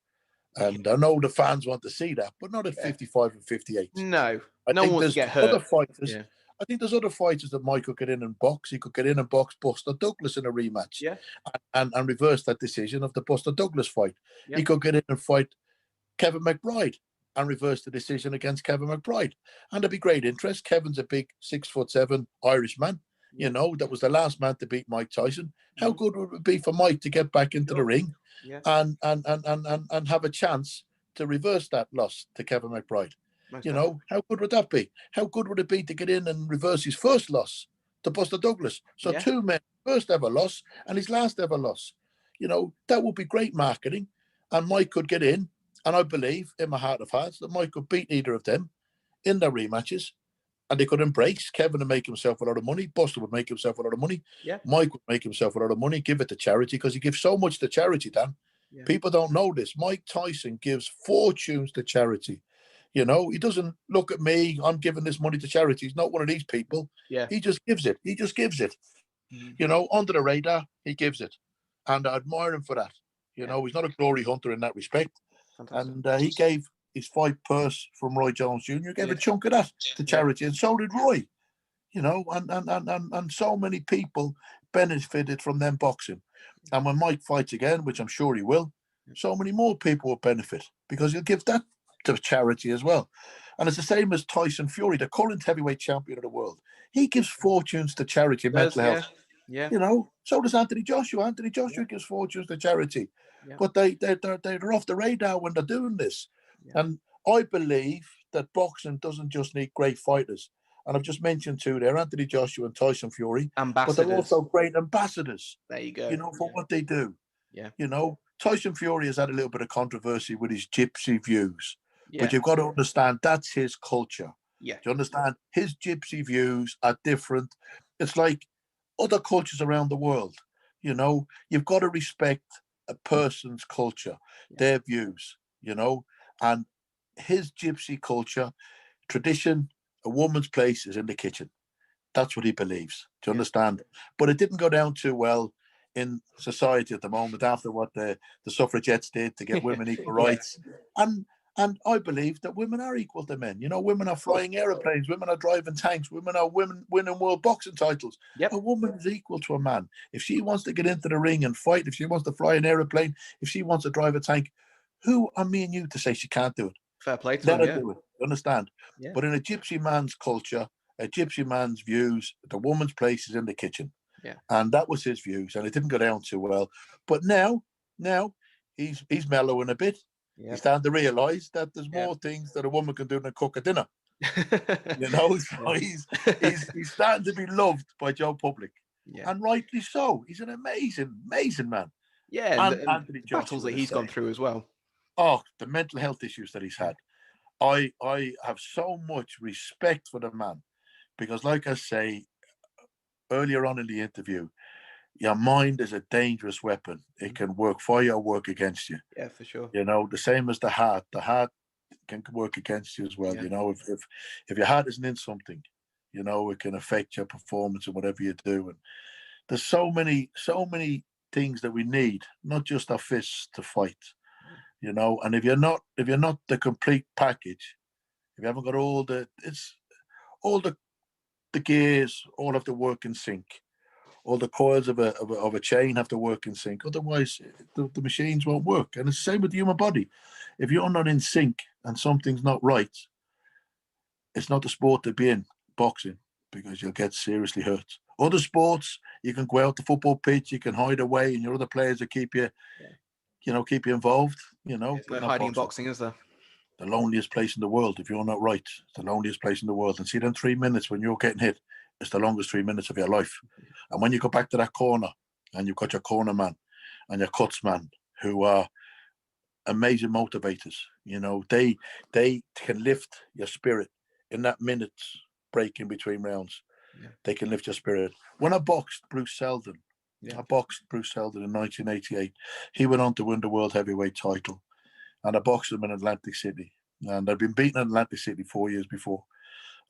And I know the fans want to see that, but not at 55 and 58. No, I no think one wants there's to get hurt. other fighters. Yeah. I think there's other fighters that Mike could get in and box. He could get in and box Buster Douglas in a rematch. Yeah. And reverse that decision of the Buster Douglas fight. Yeah. He could get in and fight Kevin McBride and reverse the decision against Kevin McBride. And there'd be great interest. Kevin's a big 6'7" Irish man. You know, that was the last man to beat Mike Tyson. How good would it be for Mike to get back into the ring and have a chance to reverse that loss to Kevin McBride? You know, how good would that be? How good would it be to get in and reverse his first loss to Buster Douglas? So two men, first ever loss and his last ever loss. You know, that would be great marketing. And Mike could get in. And I believe, in my heart of hearts, that Mike could beat either of them in their rematches. And they could embrace. Kevin would make himself a lot of money. Buster would make himself a lot of money. Yeah. Mike would make himself a lot of money, give it to charity, because he gives so much to charity, Dan. Yeah. People don't know this. Mike Tyson gives fortunes to charity. You know, he doesn't look at me, I'm giving this money to charity. He's not one of these people. Yeah. He just gives it. He just gives it. You know, under the radar, he gives it. And I admire him for that. You know, he's not a glory hunter in that respect. Fantastic. And he gave his fight purse from Roy Jones Jr., gave a chunk of that to charity, and so did Roy. You know, and so many people benefited from them boxing. And when Mike fights again, which I'm sure he will, so many more people will benefit because he'll give that to charity as well. And it's the same as Tyson Fury, the current heavyweight champion of the world. He gives fortunes to charity, mental health. Yeah. You know, so does Anthony Joshua. Anthony Joshua gives fortunes to charity. Yeah. But they're off the radar when they're doing this. Yeah. And I believe that boxing doesn't just need great fighters. And I've just mentioned two there, Anthony Joshua and Tyson Fury. Ambassadors. But they're also great ambassadors. There you go. You know, for what they do. Yeah. You know, Tyson Fury has had a little bit of controversy with his gypsy views. Yeah. But you've got to understand that's his culture. Yeah. Do you understand? His gypsy views are different. It's like other cultures around the world. You know, you've got to respect a person's culture, their views, you know, and his gypsy culture, tradition, a woman's place is in the kitchen. That's what he believes. Do you understand? But it didn't go down too well in society at the moment after what the suffragettes did to get women equal rights. And I believe that women are equal to men. You know, women are flying airplanes, women are driving tanks, women are winning world boxing titles. Yep. A woman is equal to a man. If she wants to get into the ring and fight, if she wants to fly an airplane, if she wants to drive a tank, who are me and you to say she can't do it? Fair play to Let him, her yeah. do it. You understand? Yeah. But in a gypsy man's culture, a gypsy man's views, the woman's place is in the kitchen. Yeah. And that was his views, and it didn't go down too well. But now he's mellowing a bit. Yeah. He's starting to realise that there's Yeah. more things that a woman can do than cook a dinner. You know, so he's starting to be loved by Joe Public. Yeah. And rightly so. He's an amazing, amazing man. Yeah, And and Anthony the battles Joshua that the he's gone same. through as well. Oh, the mental health issues that he's had. I have so much respect for the man because, like I say earlier on in the interview, your mind is a dangerous weapon. It can work for you or work against you. Yeah, for sure. You know, the same as the heart. The heart can work against you as well. Yeah. You know, if your heart isn't in something, you know, it can affect your performance and whatever you do. And there's so many things that we need, not just our fists to fight. You know, and if you're not the complete package, if you haven't got all the gears all have to work in sync, all the coils of a chain have to work in sync. Otherwise, the machines won't work. And it's the same with the human body. If you're not in sync and something's not right, it's not the sport to be in, boxing, because you'll get seriously hurt. Other sports, you can go out the football pitch, you can hide away, and your other players will keep you, keep you involved. You know, There's no hiding in boxing, is there? The loneliest place in the world. If you're not right, it's the loneliest place in the world. And see them 3 minutes when you're getting hit, it's the longest 3 minutes of your life. And when you go back to that corner and you've got your corner man and your cuts man who are amazing motivators, you know, they can lift your spirit in that minute's break in between rounds. Yeah. They can lift your spirit. When I boxed Bruce Seldon, in 1988, he went on to win the world heavyweight title. And I boxed him in Atlantic City. And I'd been beaten in Atlantic City 4 years before.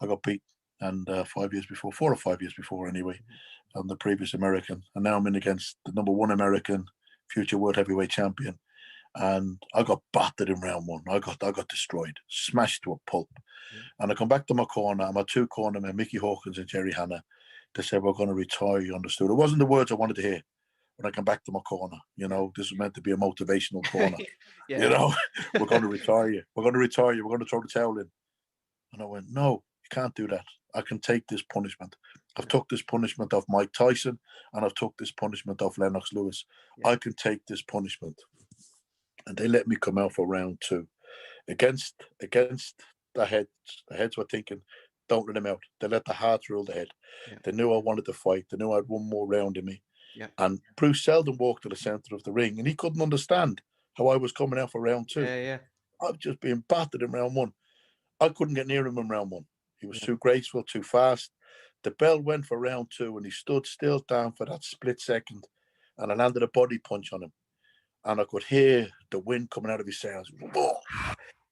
I got beat, and 5 years before, 4 or 5 years before anyway, I'm the previous American. And now I'm in against the number one American, future world heavyweight champion. And I got battered in round one. I got destroyed, smashed to a pulp. Yeah. And I come back to my corner, and my two cornermen, Mickey Hawkins and Jerry Hanna, they said, "We're going to retire, you understood." It wasn't the words I wanted to hear. When I come back to my corner, you know, this is meant to be a motivational corner. Yeah. You know, we're going to retire you. We're going to retire you. We're going to throw the towel in. And I went, "No, you can't do that. I can take this punishment. I've took this punishment off Mike Tyson, and I've took this punishment off Lennox Lewis. Yeah. I can take this punishment." And they let me come out for round two. Against the heads. The heads were thinking, don't let him out. They let the heart rule the head. Yeah. They knew I wanted to fight. They knew I had one more round in me. Yeah. And Bruce Seldon walked to the centre of the ring, and he couldn't understand how I was coming out for round two. Yeah. I was just being battered in round one. I couldn't get near him in round one. He was too graceful, too fast. The bell went for round two, and he stood still down for that split second, and I landed a body punch on him. And I could hear the wind coming out of his sails.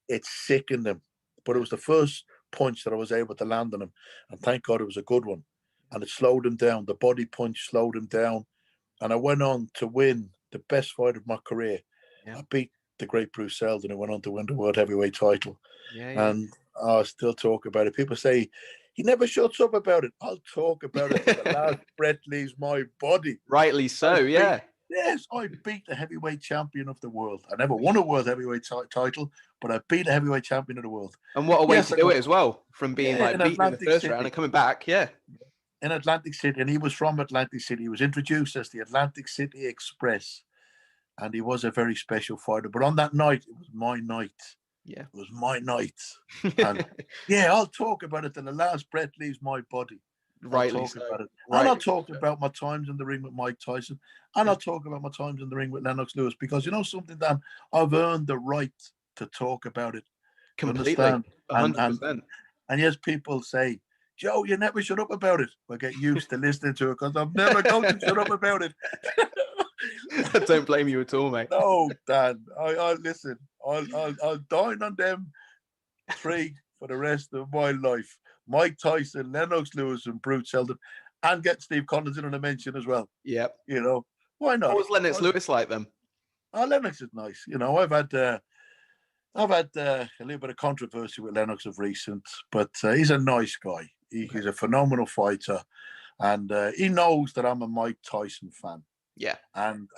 It sickened him. But it was the first punch that I was able to land on him. And thank God it was a good one. And it slowed him down. The body punch slowed him down. And I went on to win the best fight of my career. Yeah. I beat the great Bruce Seldon, and went on to win the world heavyweight title. Yeah. And I still talk about it. People say, he never shuts up about it. I'll talk about it till the last breath leaves my body. Rightly so, yeah. Yes, I beat the heavyweight champion of the world. I never won a world heavyweight title, but I beat a heavyweight champion of the world. And what a way to do it as well, from being beaten in the first round and coming back, yeah. In Atlantic City, and he was from Atlantic City. He was introduced as the Atlantic City Express, and he was a very special fighter. But on that night, it was my night. Yeah. It was my night. And yeah, I'll talk about it till the last breath leaves my body. Rightly so. About it. And I'll talk about my times in the ring with Mike Tyson. And I'll talk about my times in the ring with Lennox Lewis, because you know something, Dan, I've earned the right to talk about it. Completely. 100%. And yes, people say, "Joe, you never shut up about it." I get used to listening to it because I'm never going to shut up about it. I don't blame you at all, mate. No, Dan. I listen. I'll dine on them three for the rest of my life. Mike Tyson, Lennox Lewis, and Bruce Seldon, and get Steve Collins in on a mention as well. Yep. You know, why not? What was Lennox Lewis like then? Oh, Lennox is nice. You know, I've had a little bit of controversy with Lennox of recent, but he's a nice guy. He's a phenomenal fighter, and he knows that I'm a Mike Tyson fan. Yeah. And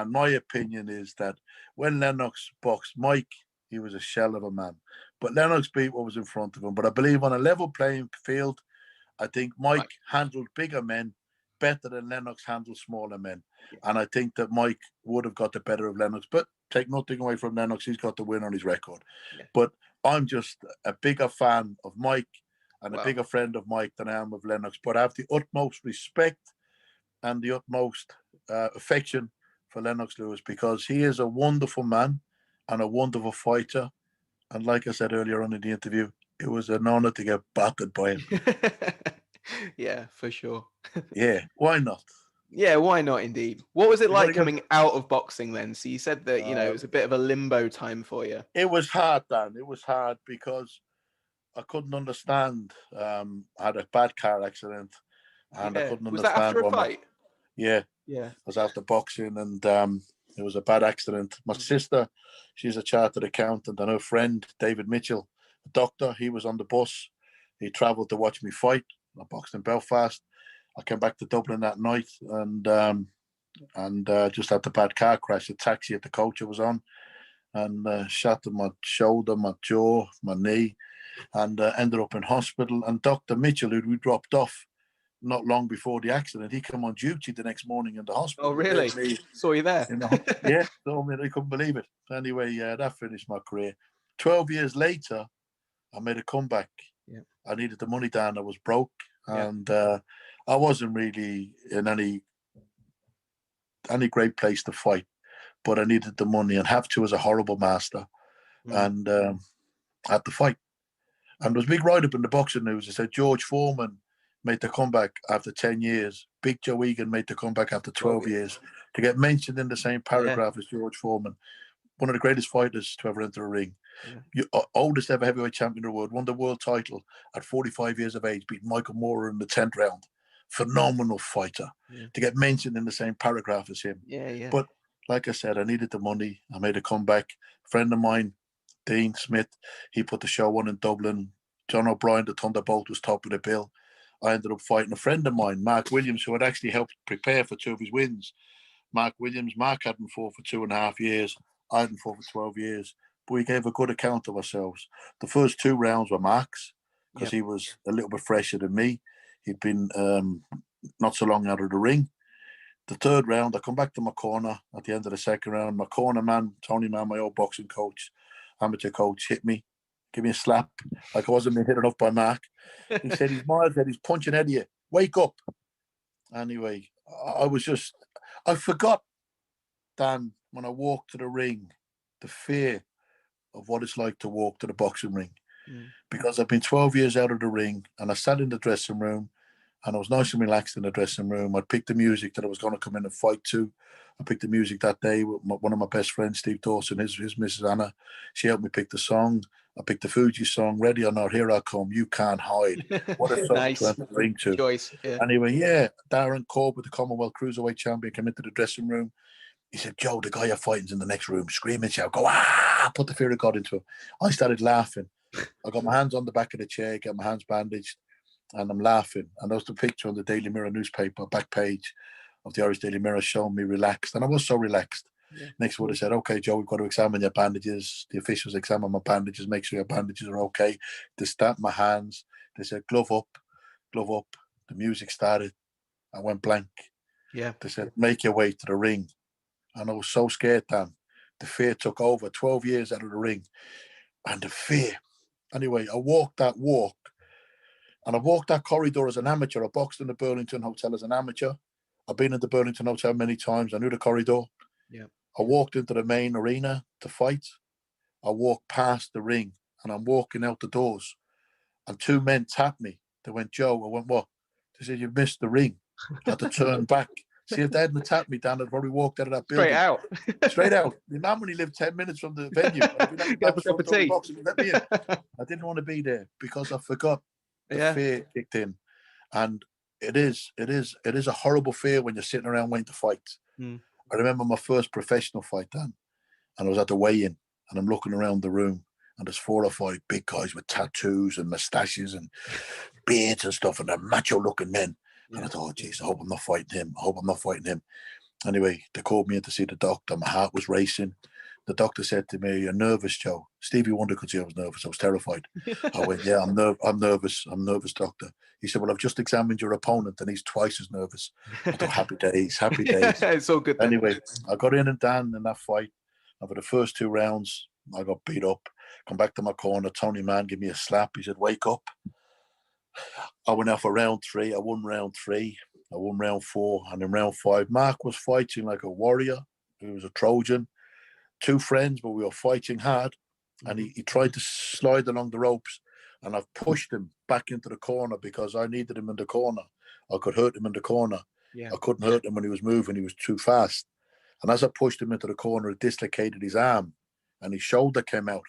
my opinion is that when Lennox boxed Mike, he was a shell of a man. But Lennox beat what was in front of him. But I believe on a level playing field, I think Mike handled bigger men better than Lennox handled smaller men. Yeah. And I think that Mike would have got the better of Lennox. But take nothing away from Lennox, he's got the win on his record. Yeah. But I'm just a bigger fan of Mike and a bigger friend of Mike than I am of Lennox. But I have the utmost respect and the utmost affection for Lennox Lewis, because he is a wonderful man and a wonderful fighter. And like I said earlier on in the interview, it was an honor to get battered by him. Yeah, for sure. Yeah, why not? Yeah, why not indeed? What was it like coming out of boxing then? So you said that, you know, it was a bit of a limbo time for you. It was hard, Dan. It was hard because I couldn't understand. I had a bad car accident and I couldn't understand. Was that after a fight? Yeah. Yeah. I was after boxing and it was a bad accident. My sister, she's a chartered accountant, and her friend, David Mitchell, a doctor, he was on the bus. He travelled to watch me fight. I boxed in Belfast. I came back to Dublin that night and just had the bad car crash. A taxi at the coach I was on and shattered my shoulder, my jaw, my knee, and ended up in hospital. And Dr. Mitchell, who we dropped off not long before the accident, he came on duty the next morning in the hospital. Oh, really? Saw you there? Yeah, I mean, I couldn't believe it. Anyway, that finished my career. 12 years later, I made a comeback. Yeah. I needed the money down. I was broke, and I wasn't really in any great place to fight, but I needed the money, and Have To was a horrible master, and I had to fight. And there was a big write-up in the boxing news. It said George Foreman made the comeback after 10 years. Big Joe Egan made the comeback after 12 years. To get mentioned in the same paragraph as George Foreman, one of the greatest fighters to ever enter a ring. Oldest ever heavyweight champion of the world, won the world title at 45 years of age, beat Michael Moorer in the 10th round. Phenomenal fighter. To get mentioned in the same paragraph as him. But like I said, I needed the money. I made a comeback. A friend of mine, Dean Smith, he put the show on in Dublin. John O'Brien, the Thunderbolt, was top of the bill. I ended up fighting a friend of mine, Mark Williams, who had actually helped prepare for 2 of his wins. Mark hadn't fought for 2.5 years. I hadn't fought for 12 years. But we gave a good account of ourselves. The first 2 rounds were Mark's because he was a little bit fresher than me. He'd been not so long out of the ring. The 3rd round, I come back to my corner at the end of the 2nd round. My corner man, Tony Mann, my old boxing coach, amateur coach, hit me, give me a slap like I wasn't being hit enough by Mark. He said, he's punching at you. Wake up. Anyway, I forgot, Dan, when I walked to the ring, the fear of what it's like to walk to the boxing ring. Because I've been 12 years out of the ring and I sat in the dressing room and I was nice and relaxed in the dressing room. I picked the music that I was going to come in and fight to. I picked the music that day with one of my best friends, Steve Dawson, his Mrs. Anna. She helped me pick the song. I picked the Fuji song, Ready or Not, Here I Come, You Can't Hide. What a song to enter the ring to. Choice, Anyway, Darren Corbett, the Commonwealth Cruiserweight champion, came into the dressing room. He said, Joe, the guy you're fighting's in the next room. Scream and shout, go, put the fear of God into him. I started laughing. I got my hands on the back of the chair, got my hands bandaged, and I'm laughing. And there was the picture on the Daily Mirror newspaper, back page of the Irish Daily Mirror, showing me relaxed. And I was so relaxed. Next word, they said, okay, Joe, we've got to examine your bandages. The officials examine my bandages, make sure your bandages are okay. They stamped my hands. They said, glove up, glove up. The music started. I went blank. They said, make your way to the ring. And I was so scared, Dan. The fear took over. 12 years out of the ring. And the fear. Anyway, I walked that walk. And I walked that corridor as an amateur. I boxed in the Burlington Hotel as an amateur. I've been in the Burlington Hotel many times. I knew the corridor. I walked into the main arena to fight. I walked past the ring and I'm walking out the doors. And 2 men tapped me. They went, Joe. I went, what? They said, you've missed the ring. I had to turn back. See, if they hadn't tapped me, Dan, I'd probably walked out of that building. Straight out. The man only lived 10 minutes from the venue. Get a cup of tea. Let me in. I didn't want to be there because I forgot the fear kicked in. And it is a horrible fear when you're sitting around waiting to fight. I remember my first professional fight, Dan, and I was at the weigh-in and I'm looking around the room and there's 4 or 5 big guys with tattoos and mustaches and beards and stuff, and they're macho-looking men. And I thought, oh, geez, I hope I'm not fighting him. Anyway, they called me in to see the doctor. My heart was racing. the doctor said to me, "You're nervous, Joe." Stevie Wonder could see I was nervous. I was terrified. I went, "Yeah, I'm nervous. I'm nervous, doctor." He said, "Well, I've just examined your opponent and he's twice as nervous." I thought, happy days, happy days. It's all good then. Anyway, I got in and down in that fight. And for the first 2 rounds, I got beat up. Come back to my corner. Tony Mann gave me a slap. He said, "Wake up." I went out for round 3. I won round 3. I won round 4. And in round 5, Mark was fighting like a warrior. He was a Trojan. 2 friends, but we were fighting hard. And he tried to slide along the ropes. And I've pushed him back into the corner because I needed him in the corner. I could hurt him in the corner. Yeah. I couldn't hurt him when he was moving. He was too fast. And as I pushed him into the corner, it dislocated his arm and his shoulder came out.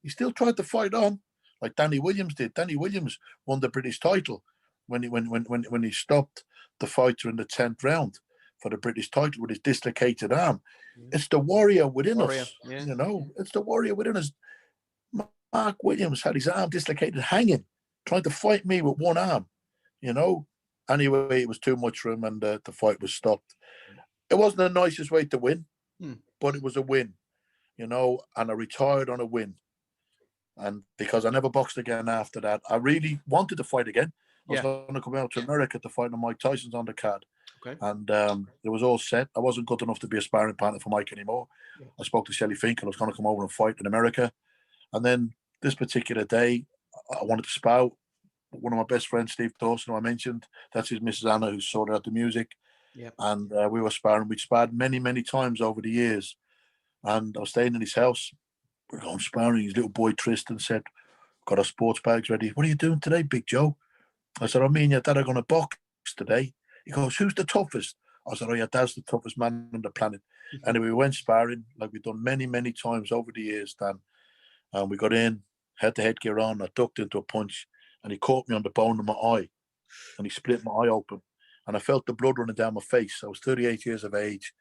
He still tried to fight on like Danny Williams did. Danny Williams won the British title when he stopped the fighter in the 10th round for the British title with his dislocated arm. Yeah. It's the warrior within us, yeah. You know. It's the warrior within us. Mark Williams had his arm dislocated, hanging, trying to fight me with one arm, you know. Anyway, it was too much for him, and the fight was stopped. It wasn't the nicest way to win, but it was a win, you know. And I retired on a win, and because I never boxed again after that, I really wanted to fight again. I was going to come out to America to fight on Mike Tyson's undercard. Okay. And it was all set. I wasn't good enough to be a sparring partner for Mike anymore. Yeah. I spoke to Shelley Fink and I was going to come over and fight in America. And then this particular day, I wanted to spar one of my best friends, Steve Dawson, who I mentioned. That's his Mrs. Anna, who sorted out the music. Yep. And we were sparring. We'd sparred many, many times over the years. And I was staying in his house. We're going sparring. His little boy, Tristan, said, "Got our sports bags ready. What are you doing today, Big Joe?" I said, "Me and your dad are going to box today." He goes, "Who's the toughest?" I said, "Oh, your dad's the toughest man on the planet." Mm-hmm. Anyway, we went sparring like we've done many, many times over the years, Dan. And we got in, head-to-head gear on. I ducked into a punch, and he caught me on the bone of my eye, and he split my eye open. And I felt the blood running down my face. I was 38 years of age,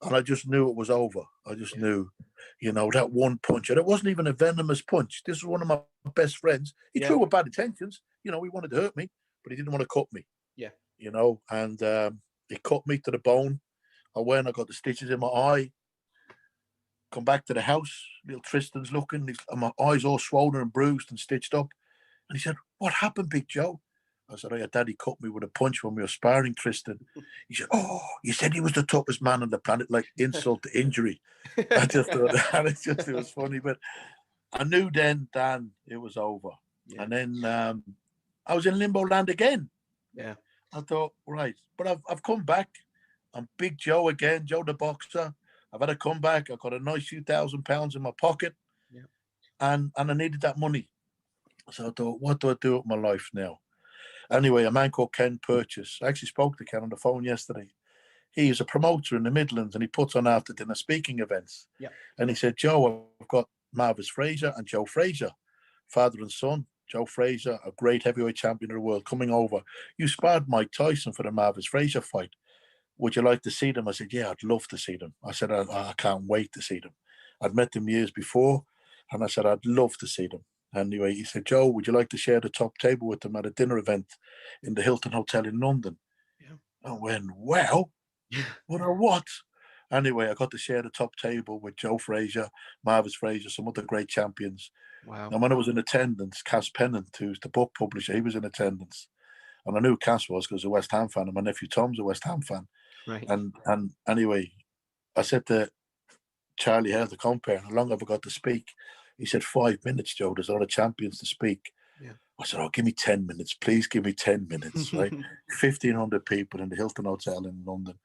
and I just knew it was over. I just knew, you know, that one punch. And it wasn't even a venomous punch. This was one of my best friends. He threw with bad intentions. You know, he wanted to hurt me, but he didn't want to cut me. Yeah. You know, and he cut me to the bone. I went, I got the stitches in my eye. Come back to the house. Little Tristan's looking, and my eyes all swollen and bruised and stitched up. And he said, "What happened, Big Joe?" I said, "Oh, your daddy cut me with a punch when we were sparring, Tristan." He said, "Oh, you said he was the toughest man on the planet," like insult to injury. I just thought, and it was funny. But I knew then, Dan, it was over. Yeah. And then I was in limbo land again. Yeah. I thought, right, but I've come back. I'm Big Joe again, Joe the boxer. I've had a comeback. I've got a nice few £1,000 in my pocket. Yeah. And I needed that money. So I thought, what do I do with my life now? Anyway, a man called Ken Purchase. I actually spoke to Ken on the phone yesterday. He's a promoter in the Midlands and he puts on after dinner speaking events. Yeah. And he said, "Joe, I've got Marvis Fraser and Joe Fraser, father and son. Joe Fraser, a great heavyweight champion of the world, coming over. You sparred Mike Tyson for the Marvis Fraser fight. Would you like to see them?" I said, "Yeah, I'd love to see them." I said, I can't wait to see them. I'd met them years before and I said, "I'd love to see them." Anyway, he said, "Joe, would you like to share the top table with them at a dinner event in the Hilton Hotel in London?" Yeah. I went, "Well, what?" Anyway, I got to share the top table with Joe Fraser, Marvis Fraser, some other great champions. Wow. And when I was in attendance, Cass Pennant, who's the book publisher, he was in attendance. And I knew Cass was because he was a West Ham fan, and my nephew Tom's a West Ham fan. Right. And anyway, I said to Charlie Hale, the compere, how long have I got to speak? He said, 5 minutes, Joe. There's a lot of champions to speak. Yeah. I said, "Oh, give me 10 minutes. Please give me 10 minutes, right?" 1,500 people in the Hilton Hotel in London.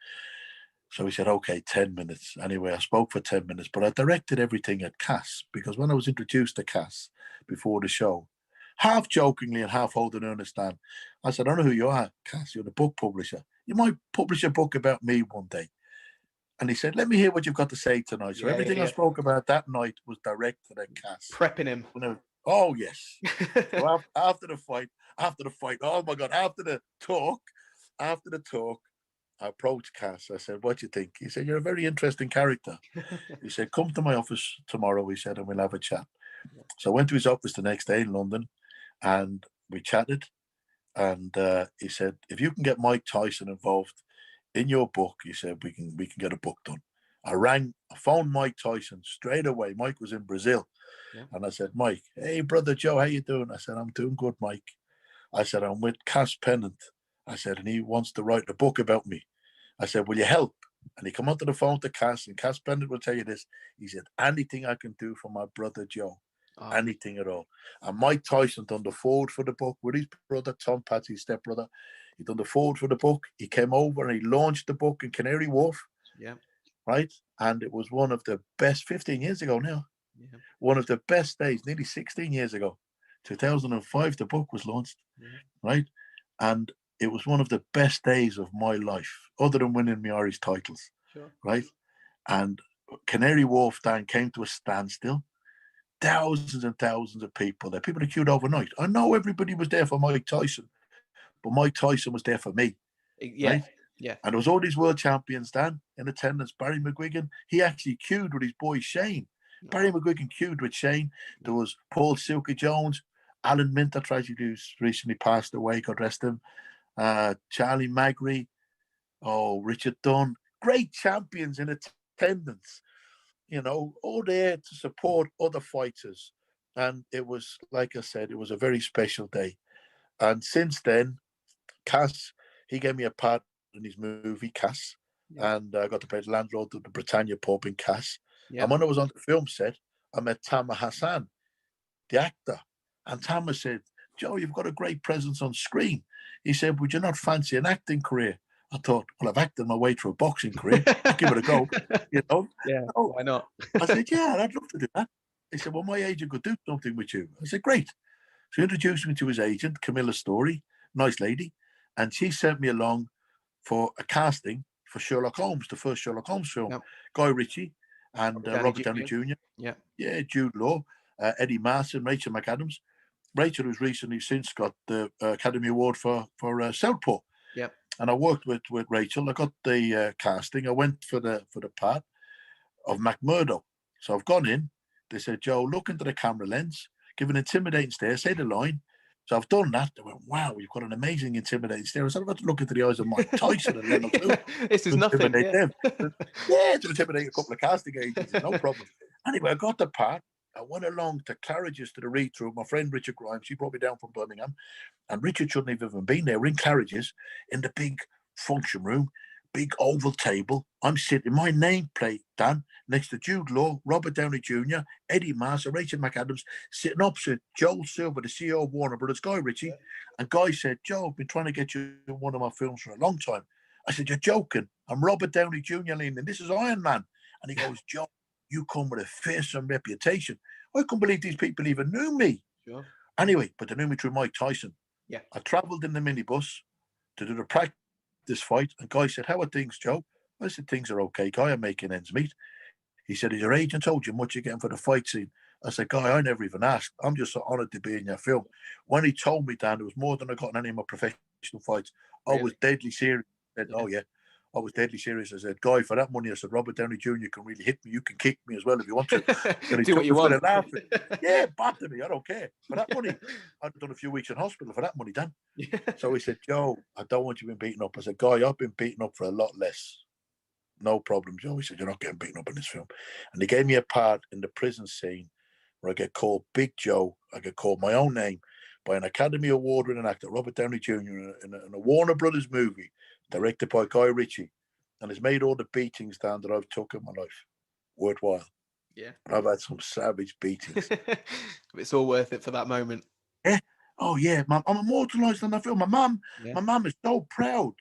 So he said, "Okay, 10 minutes." Anyway, I spoke for 10 minutes, but I directed everything at Cass because when I was introduced to Cass before the show, half jokingly and half holding earnest, Dan, I said, "I don't know who you are, Cass. You're the book publisher. You might publish a book about me one day." And he said, "Let me hear what you've got to say tonight." So everything I spoke about that night was directed at Cass. Prepping him. Oh, yes. So after the fight, oh my God, after the talk, I approached Cass. I said, "What do you think?" He said, "You're a very interesting character." He said, "Come to my office tomorrow," he said, "and we'll have a chat." So I went to his office the next day in London and we chatted. And he said, "If you can get Mike Tyson involved in your book," he said, we can get a book done." I phoned Mike Tyson straight away. Mike was in Brazil. Yeah. And I said, Mike, hey, brother Joe, how you doing? I said, I'm doing good, Mike. I said, I'm with Cass Pennant. I said, and he wants to write a book about me. I said, will you help? And he come onto the phone to Cass, and Cass Pennant will tell you this. He said, anything I can do for my brother Joe, anything at all. And Mike Tyson done the forward for the book with his brother, Tom Patsy's stepbrother. He done the forward for the book. He came over and he launched the book in Canary Wharf. Yeah. Right? And it was one of the best, 15 years ago now, one of the best days, nearly 16 years ago, 2005, the book was launched, right? And it was one of the best days of my life, other than winning my Irish titles, right? And Canary Wharf Dan came to a standstill. Thousands and thousands of people there. People that queued overnight. I know everybody was there for Mike Tyson, but Mike Tyson was there for me, right? Yeah. And there was all these world champions, Dan, in attendance. Barry McGuigan, he actually queued with his boy Shane. Barry McGuigan queued with Shane. There was Paul Silky Jones, Alan Minter, tragically, who's recently passed away, God rest him. Charlie Magri, Richard Dunn. Great champions in attendance, all there to support other fighters. And it was, like I said, it was a very special day. And since then, Cass, he gave me a part in his movie, Cass. And I got to play the landlord of the Britannia pub in Cass. And when I was on the film set, I met Tamer Hassan, the actor. And Tamer said, Joe, you've got a great presence on screen. He said, would you not fancy an acting career? I thought, well, I've acted my way through a boxing career. I'll give it a go, Yeah, why not? I said, yeah, I'd love to do that. He said, well, my agent could do something with you. I said, great. So he introduced me to his agent, Camilla Story, nice lady. And she sent me along for a casting for Sherlock Holmes, the first Sherlock Holmes film. Guy Ritchie and Robert Downey Jr. Yeah, Jude Law, Eddie Marson, Rachel McAdams. Rachel, who's recently since got the Academy Award for Southpaw. And I worked with Rachel. I got the casting. I went for the part of McMurdo. So I've gone in. They said, Joe, look into the camera lens, give an intimidating stare, say the line. So I've done that. They went, wow, you've got an amazing intimidating stare. I said, I've got to look into the eyes of Mike Tyson and Leonard Lewis. This is nothing. Them. To intimidate a couple of casting agents, no problem. Anyway, I got the part. I went along to Claridge's to the read-through. My friend Richard Grimes, he brought me down from Birmingham. And Richard shouldn't have even been there. We're in Claridge's in the big function room, big oval table. I'm sitting, my nameplate, Dan, next to Jude Law, Robert Downey Jr., Eddie Marson, Rachel McAdams, sitting opposite Joel Silver, the CEO of Warner Brothers, Guy Ritchie. And Guy said, Joe, I've been trying to get you in one of my films for a long time. I said, you're joking. I'm Robert Downey Jr. leaning. This is Iron Man. And he goes, Joe, you come with a fearsome reputation. I couldn't believe these people even knew me. Anyway, but they knew me through Mike Tyson. I travelled in the minibus to do the practice fight, and Guy said, how are things, Joe? I said, things are okay, Guy, I'm making ends meet. He said, has your agent told you much you're getting for the fight scene? I said, Guy, I never even asked. I'm just so honoured to be in your film. When he told me, Dan, it was more than I got in any of my professional fights. I was deadly serious. I said, oh, yeah. I was deadly serious. I said, Guy, for that money, I said, Robert Downey Jr. can really hit me. You can kick me as well if you want to. Do what you want. Yeah, batter me. I don't care. For that money, I've done a few weeks in hospital for that money, Dan. So he said, Joe, I don't want you being beaten up. I said, Guy, I've been beaten up for a lot less. No problem, Joe. He said, you're not getting beaten up in this film. And he gave me a part in the prison scene where I get called Big Joe. I get called my own name by an Academy Award-winning actor, Robert Downey Jr., in a Warner Brothers movie directed by Guy Ritchie, and has made all the beatings down that I've took in my life worthwhile. But I've had some savage beatings. It's all worth it for that moment. Yeah. Oh yeah, I'm immortalised on that film. My mum is so proud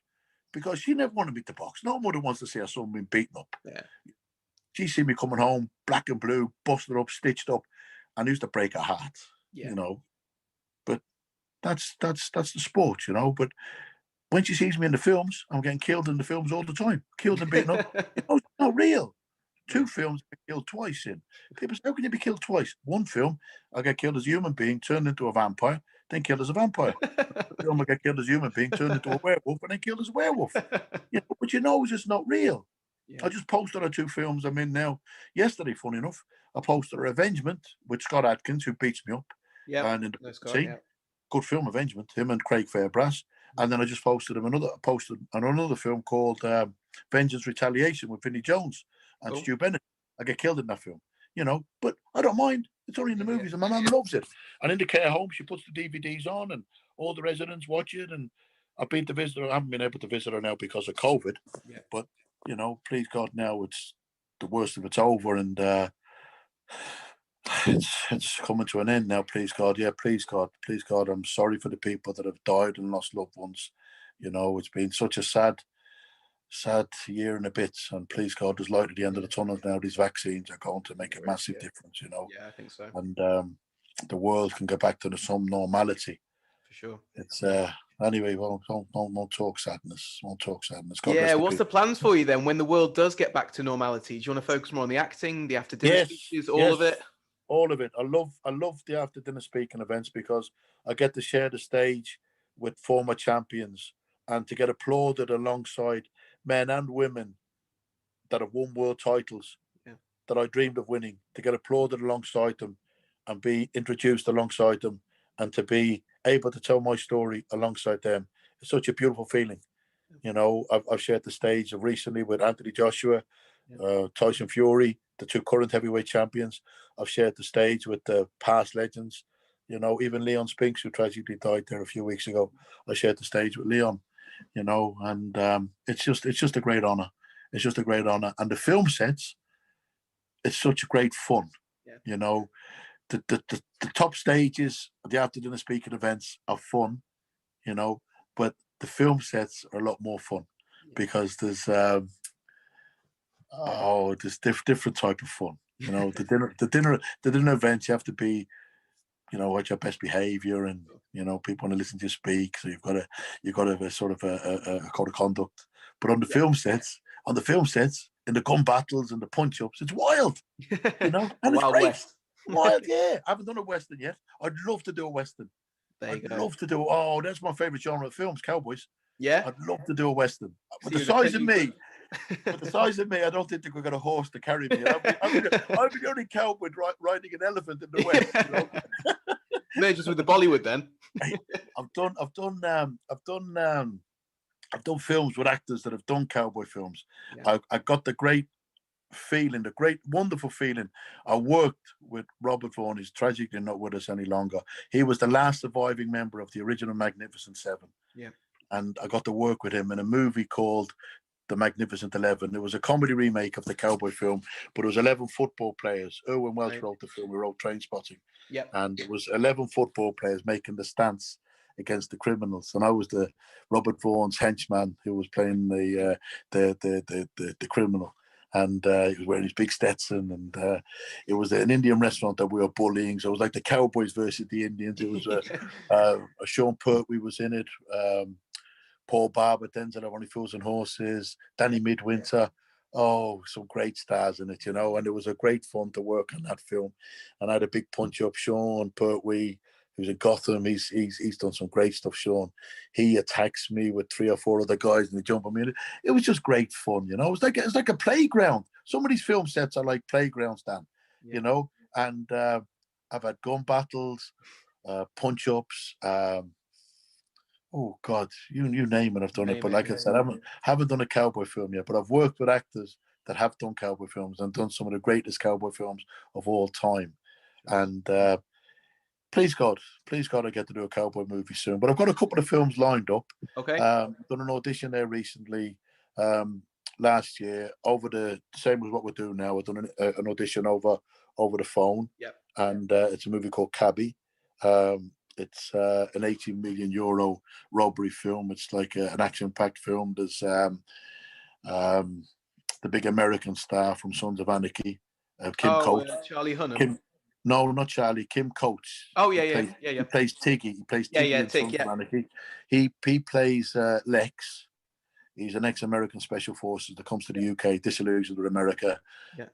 because she never wanted me to box. No mother wants to see her son being beaten up. She see me coming home, black and blue, busted up, stitched up, and used to break her heart. But that's the sport, But when she sees me in the films, I'm getting killed in the films all the time. Killed and beaten up. It's not real. 2 films, I get killed twice in. People say, how can you be killed twice? 1 film, I get killed as a human being, turned into a vampire, then killed as a vampire. Film, I get killed as a human being, turned into a werewolf, and then killed as a werewolf. But it's just not real. I just posted our 2 films I'm in now. Yesterday, funny enough, I posted a Avengement with Scott Adkins, who beats me up. And in the scene, good film, Avengement, him and Craig Fairbrass. And then I just posted another film called Vengeance Retaliation with Vinnie Jones and Cool. Stu Bennett. I get killed in that film, you know, but I don't mind. It's only in the movies, and my mum loves it. And in the care home, she puts the DVDs on, and all the residents watch it. And I've been to visit her. I haven't been able to visit her now because of COVID. Yeah. But, you know, please God, now it's the worst of it's over, and it's coming to an end now. Please God, please God. I'm sorry for the people that have died and lost loved ones. You know, it's been such a sad year and a bit, and please God, there's light at the end of the tunnel now. These vaccines are going to make a massive difference, you know. Yeah, I think so. And the world can get back to some normality. For sure. It's anyway. Well, don't talk sadness. Won't talk sadness. God Yeah, rest what's the plans for you then when the world does get back to normality? Do you want to focus more on the acting, the after dinner speeches, all of it? All of it. I love the after dinner speaking events because I get to share the stage with former champions and to get applauded alongside men and women that have won world titles that I dreamed of winning, to get applauded alongside them and be introduced alongside them and to be able to tell my story alongside them. It's such a beautiful feeling. You know, I've shared the stage recently with Anthony Joshua, Tyson Fury, the two current heavyweight champions. I've shared the stage with the past legends. You know, even Leon Spinks, who tragically died there a few weeks ago. I shared the stage with Leon. You know, and it's just a great honor. It's just a great honor. And the film sets, it's such a great fun. Yeah. You know, the top stages of the after dinner speaking events are fun, you know, but the film sets are a lot more fun because there's different type of fun. You know, the dinner events, you have to be, you know, at your best behavior, and you know, people want to listen to you speak, so you've got to have a sort of a code of conduct. But on the film sets, in the gun battles and the punch ups, it's wild, you know, and it's great. West. Wild, yeah. I haven't done a western yet. I'd love to do a western. I'd love to do. Oh, that's my favorite genre of films, cowboys. Yeah, I'd love to do a western. With the size of me, I don't think they've got a horse to carry me. I'd be the only cowboy riding an elephant in the West. You know? No, just with the Bollywood then. I've done films with actors that have done cowboy films. Yeah. I got the great feeling, wonderful feeling. I worked with Robert Vaughn. He's tragically not with us any longer. He was the last surviving member of the original Magnificent Seven. Yeah. And I got to work with him in a movie called The Magnificent 11. It was a comedy remake of the cowboy film, but it was 11 football players. Irwin Welsh wrote the film. We wrote Trainspotting. Yeah. And it was 11 football players making the stance against the criminals, and I was the Robert Vaughn's henchman who was playing the criminal, and he was wearing his big Stetson, and it was an Indian restaurant that we were bullying, so it was like the Cowboys versus the Indians. It was Sean Pertwee was in it, Paul Barber, Denzel of Only Fools and Horses, Danny Midwinter. Oh, some great stars in it, you know, and it was a great fun to work on that film. And I had a big punch up. Sean Pertwee, who's in Gotham, he's done some great stuff. Sean, he attacks me with 3 or 4 other guys, and they jump on me. It was just great fun, you know. It's like a playground. Some of these film sets are like playgrounds, Dan, you know. And I've had gun battles, punch ups. Oh God, you name it, I've done it. But like I said, I haven't done a cowboy film yet. But I've worked with actors that have done cowboy films and done some of the greatest cowboy films of all time. And please God, I get to do a cowboy movie soon. But I've got a couple of films lined up. Okay. Done an audition there recently, last year. Over the same as what we're doing now. We've done an audition over the phone. Yep. And it's a movie called Cabby. It's an 18 million euro robbery film. It's like an action-packed film. There's the big American star from Sons of Anarchy, Kim Coates. Charlie Hunnam. No, not Charlie. Kim Coates. Oh yeah. He plays Tiggy. He plays Tiggy in Sons of Anarchy. He plays Lex. He's an ex-American Special Forces that comes to the UK, disillusioned with America,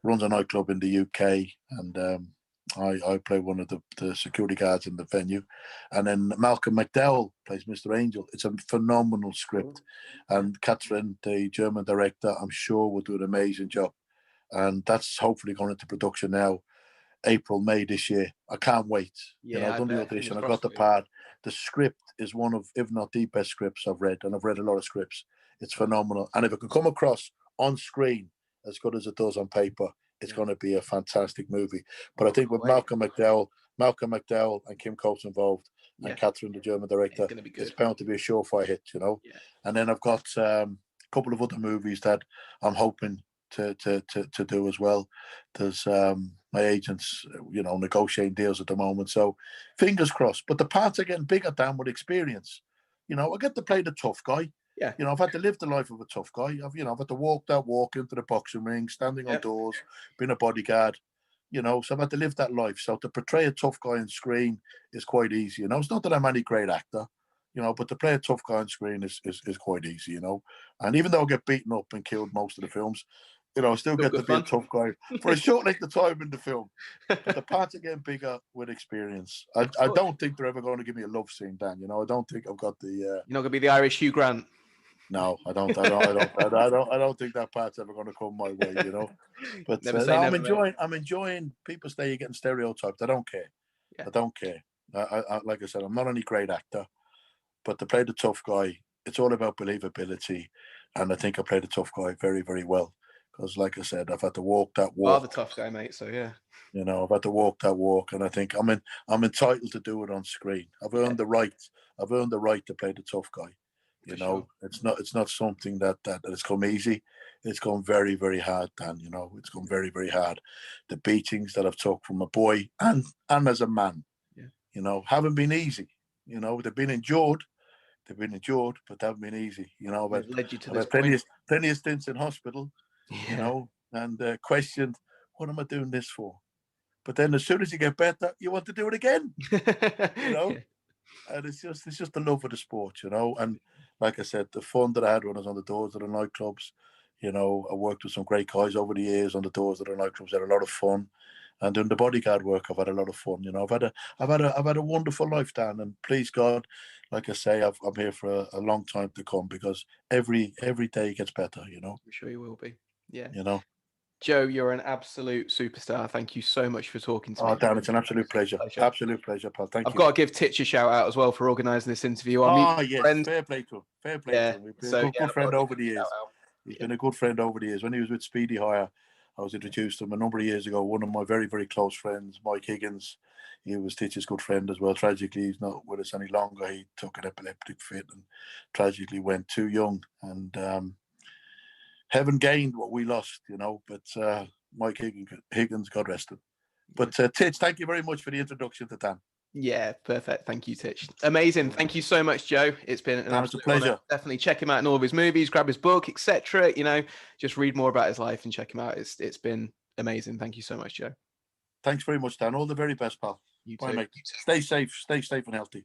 runs a nightclub in the UK, and I play one of the security guards in the venue. And then Malcolm McDowell plays Mr. Angel. It's a phenomenal script. And Catherine, the German director, I'm sure will do an amazing job. And that's hopefully going into production now, April, May this year. I can't wait. Yeah, I've done the audition. I got the part. The script is one of, if not the best scripts I've read. And I've read a lot of scripts. It's phenomenal. And if it can come across on screen as good as it does on paper, it's Yeah. going to be a fantastic movie. But I think with Wait. Malcolm McDowell and Kim Coates involved, Yeah. and Catherine, the German It's director, going to be it's good. bound to be a surefire hit, you know. Yeah. And then I've got a couple of other movies that I'm hoping to do as well. There's my agents, you know, negotiating deals at the moment. So fingers crossed. But the parts are getting bigger, Dan, with experience. You know, I get to play the tough guy. Yeah. You know, I've had to live the life of a tough guy. I've had to walk that walk into the boxing ring, standing on doors, being a bodyguard. You know, so I've had to live that life. So to portray a tough guy on screen is quite easy. You know, it's not that I'm any great actor, you know, but to play a tough guy on screen is quite easy, you know. And even though I get beaten up and killed most of the films, you know, I still get to be a tough guy for a short length of time in the film. But the parts are getting bigger with experience. I don't think they're ever going to give me a love scene, Dan. You know, I don't think I've got the. You're not going to be the Irish Hugh Grant. No, I don't think that part's ever going to come my way. You know, but Never say never, mate. I'm enjoying. People say you're getting stereotyped. I don't care. Yeah. I don't care. Like I said, I'm not any great actor, but to play the tough guy, it's all about believability, and I think I played the tough guy very, very well. Because, like I said, I've had to walk that You are the walk. tough guy, mate. So yeah. You know, I've had to walk that walk, and I think I'm entitled to do it on screen. I've earned the right. I've earned the right to play the tough guy. You know, it's not something that has come easy. It's gone very, very hard, Dan. You know, it's gone very, very hard. The beatings that I've took from a boy and as a man, you know, haven't been easy. You know, they've been endured, but they haven't been easy. You know, but led you to I've this had point. plenty of stints in hospital. You know, and questioned, what am I doing this for? But then as soon as you get better, you want to do it again. You know. And it's just the love of the sport, you know. And like I said, the fun that I had when I was on the doors of the nightclubs, you know, I worked with some great guys over the years on the doors of the nightclubs. I had a lot of fun, and doing the bodyguard work, I've had a lot of fun. You know, I've had a wonderful life, Dan. And please God, like I say, I'm here for a long time to come, because every day gets better. You know. I'm sure you will be. Yeah. You know. Joe, you're an absolute superstar. Thank you so much for talking to me. Oh, Dan, it's an absolute pleasure. Absolute pleasure, pal. Thank you. I've got to give Titch a shout out as well for organising this interview. Oh, yes. Fair play to him. Fair play to him. We've been a good friend over the years. He's been a good friend over the years. When he was with Speedy Hire, I was introduced to him a number of years ago. One of my very, very close friends, Mike Higgins, he was Titch's good friend as well. Tragically, he's not with us any longer. He took an epileptic fit and tragically went too young. And heaven gained what we lost, you know. But Mike Higgins, God rest him. But Titch, thank you very much for the introduction to Dan. Yeah, perfect. Thank you, Titch. Amazing. Thank you so much, Joe. It's been an absolute pleasure. Honor. Definitely check him out in all of his movies, grab his book, etc. You know, just read more about his life and check him out. It's been amazing. Thank you so much, Joe. Thanks very much, Dan. All the very best, pal. You Bye, too. mate. Stay safe and healthy.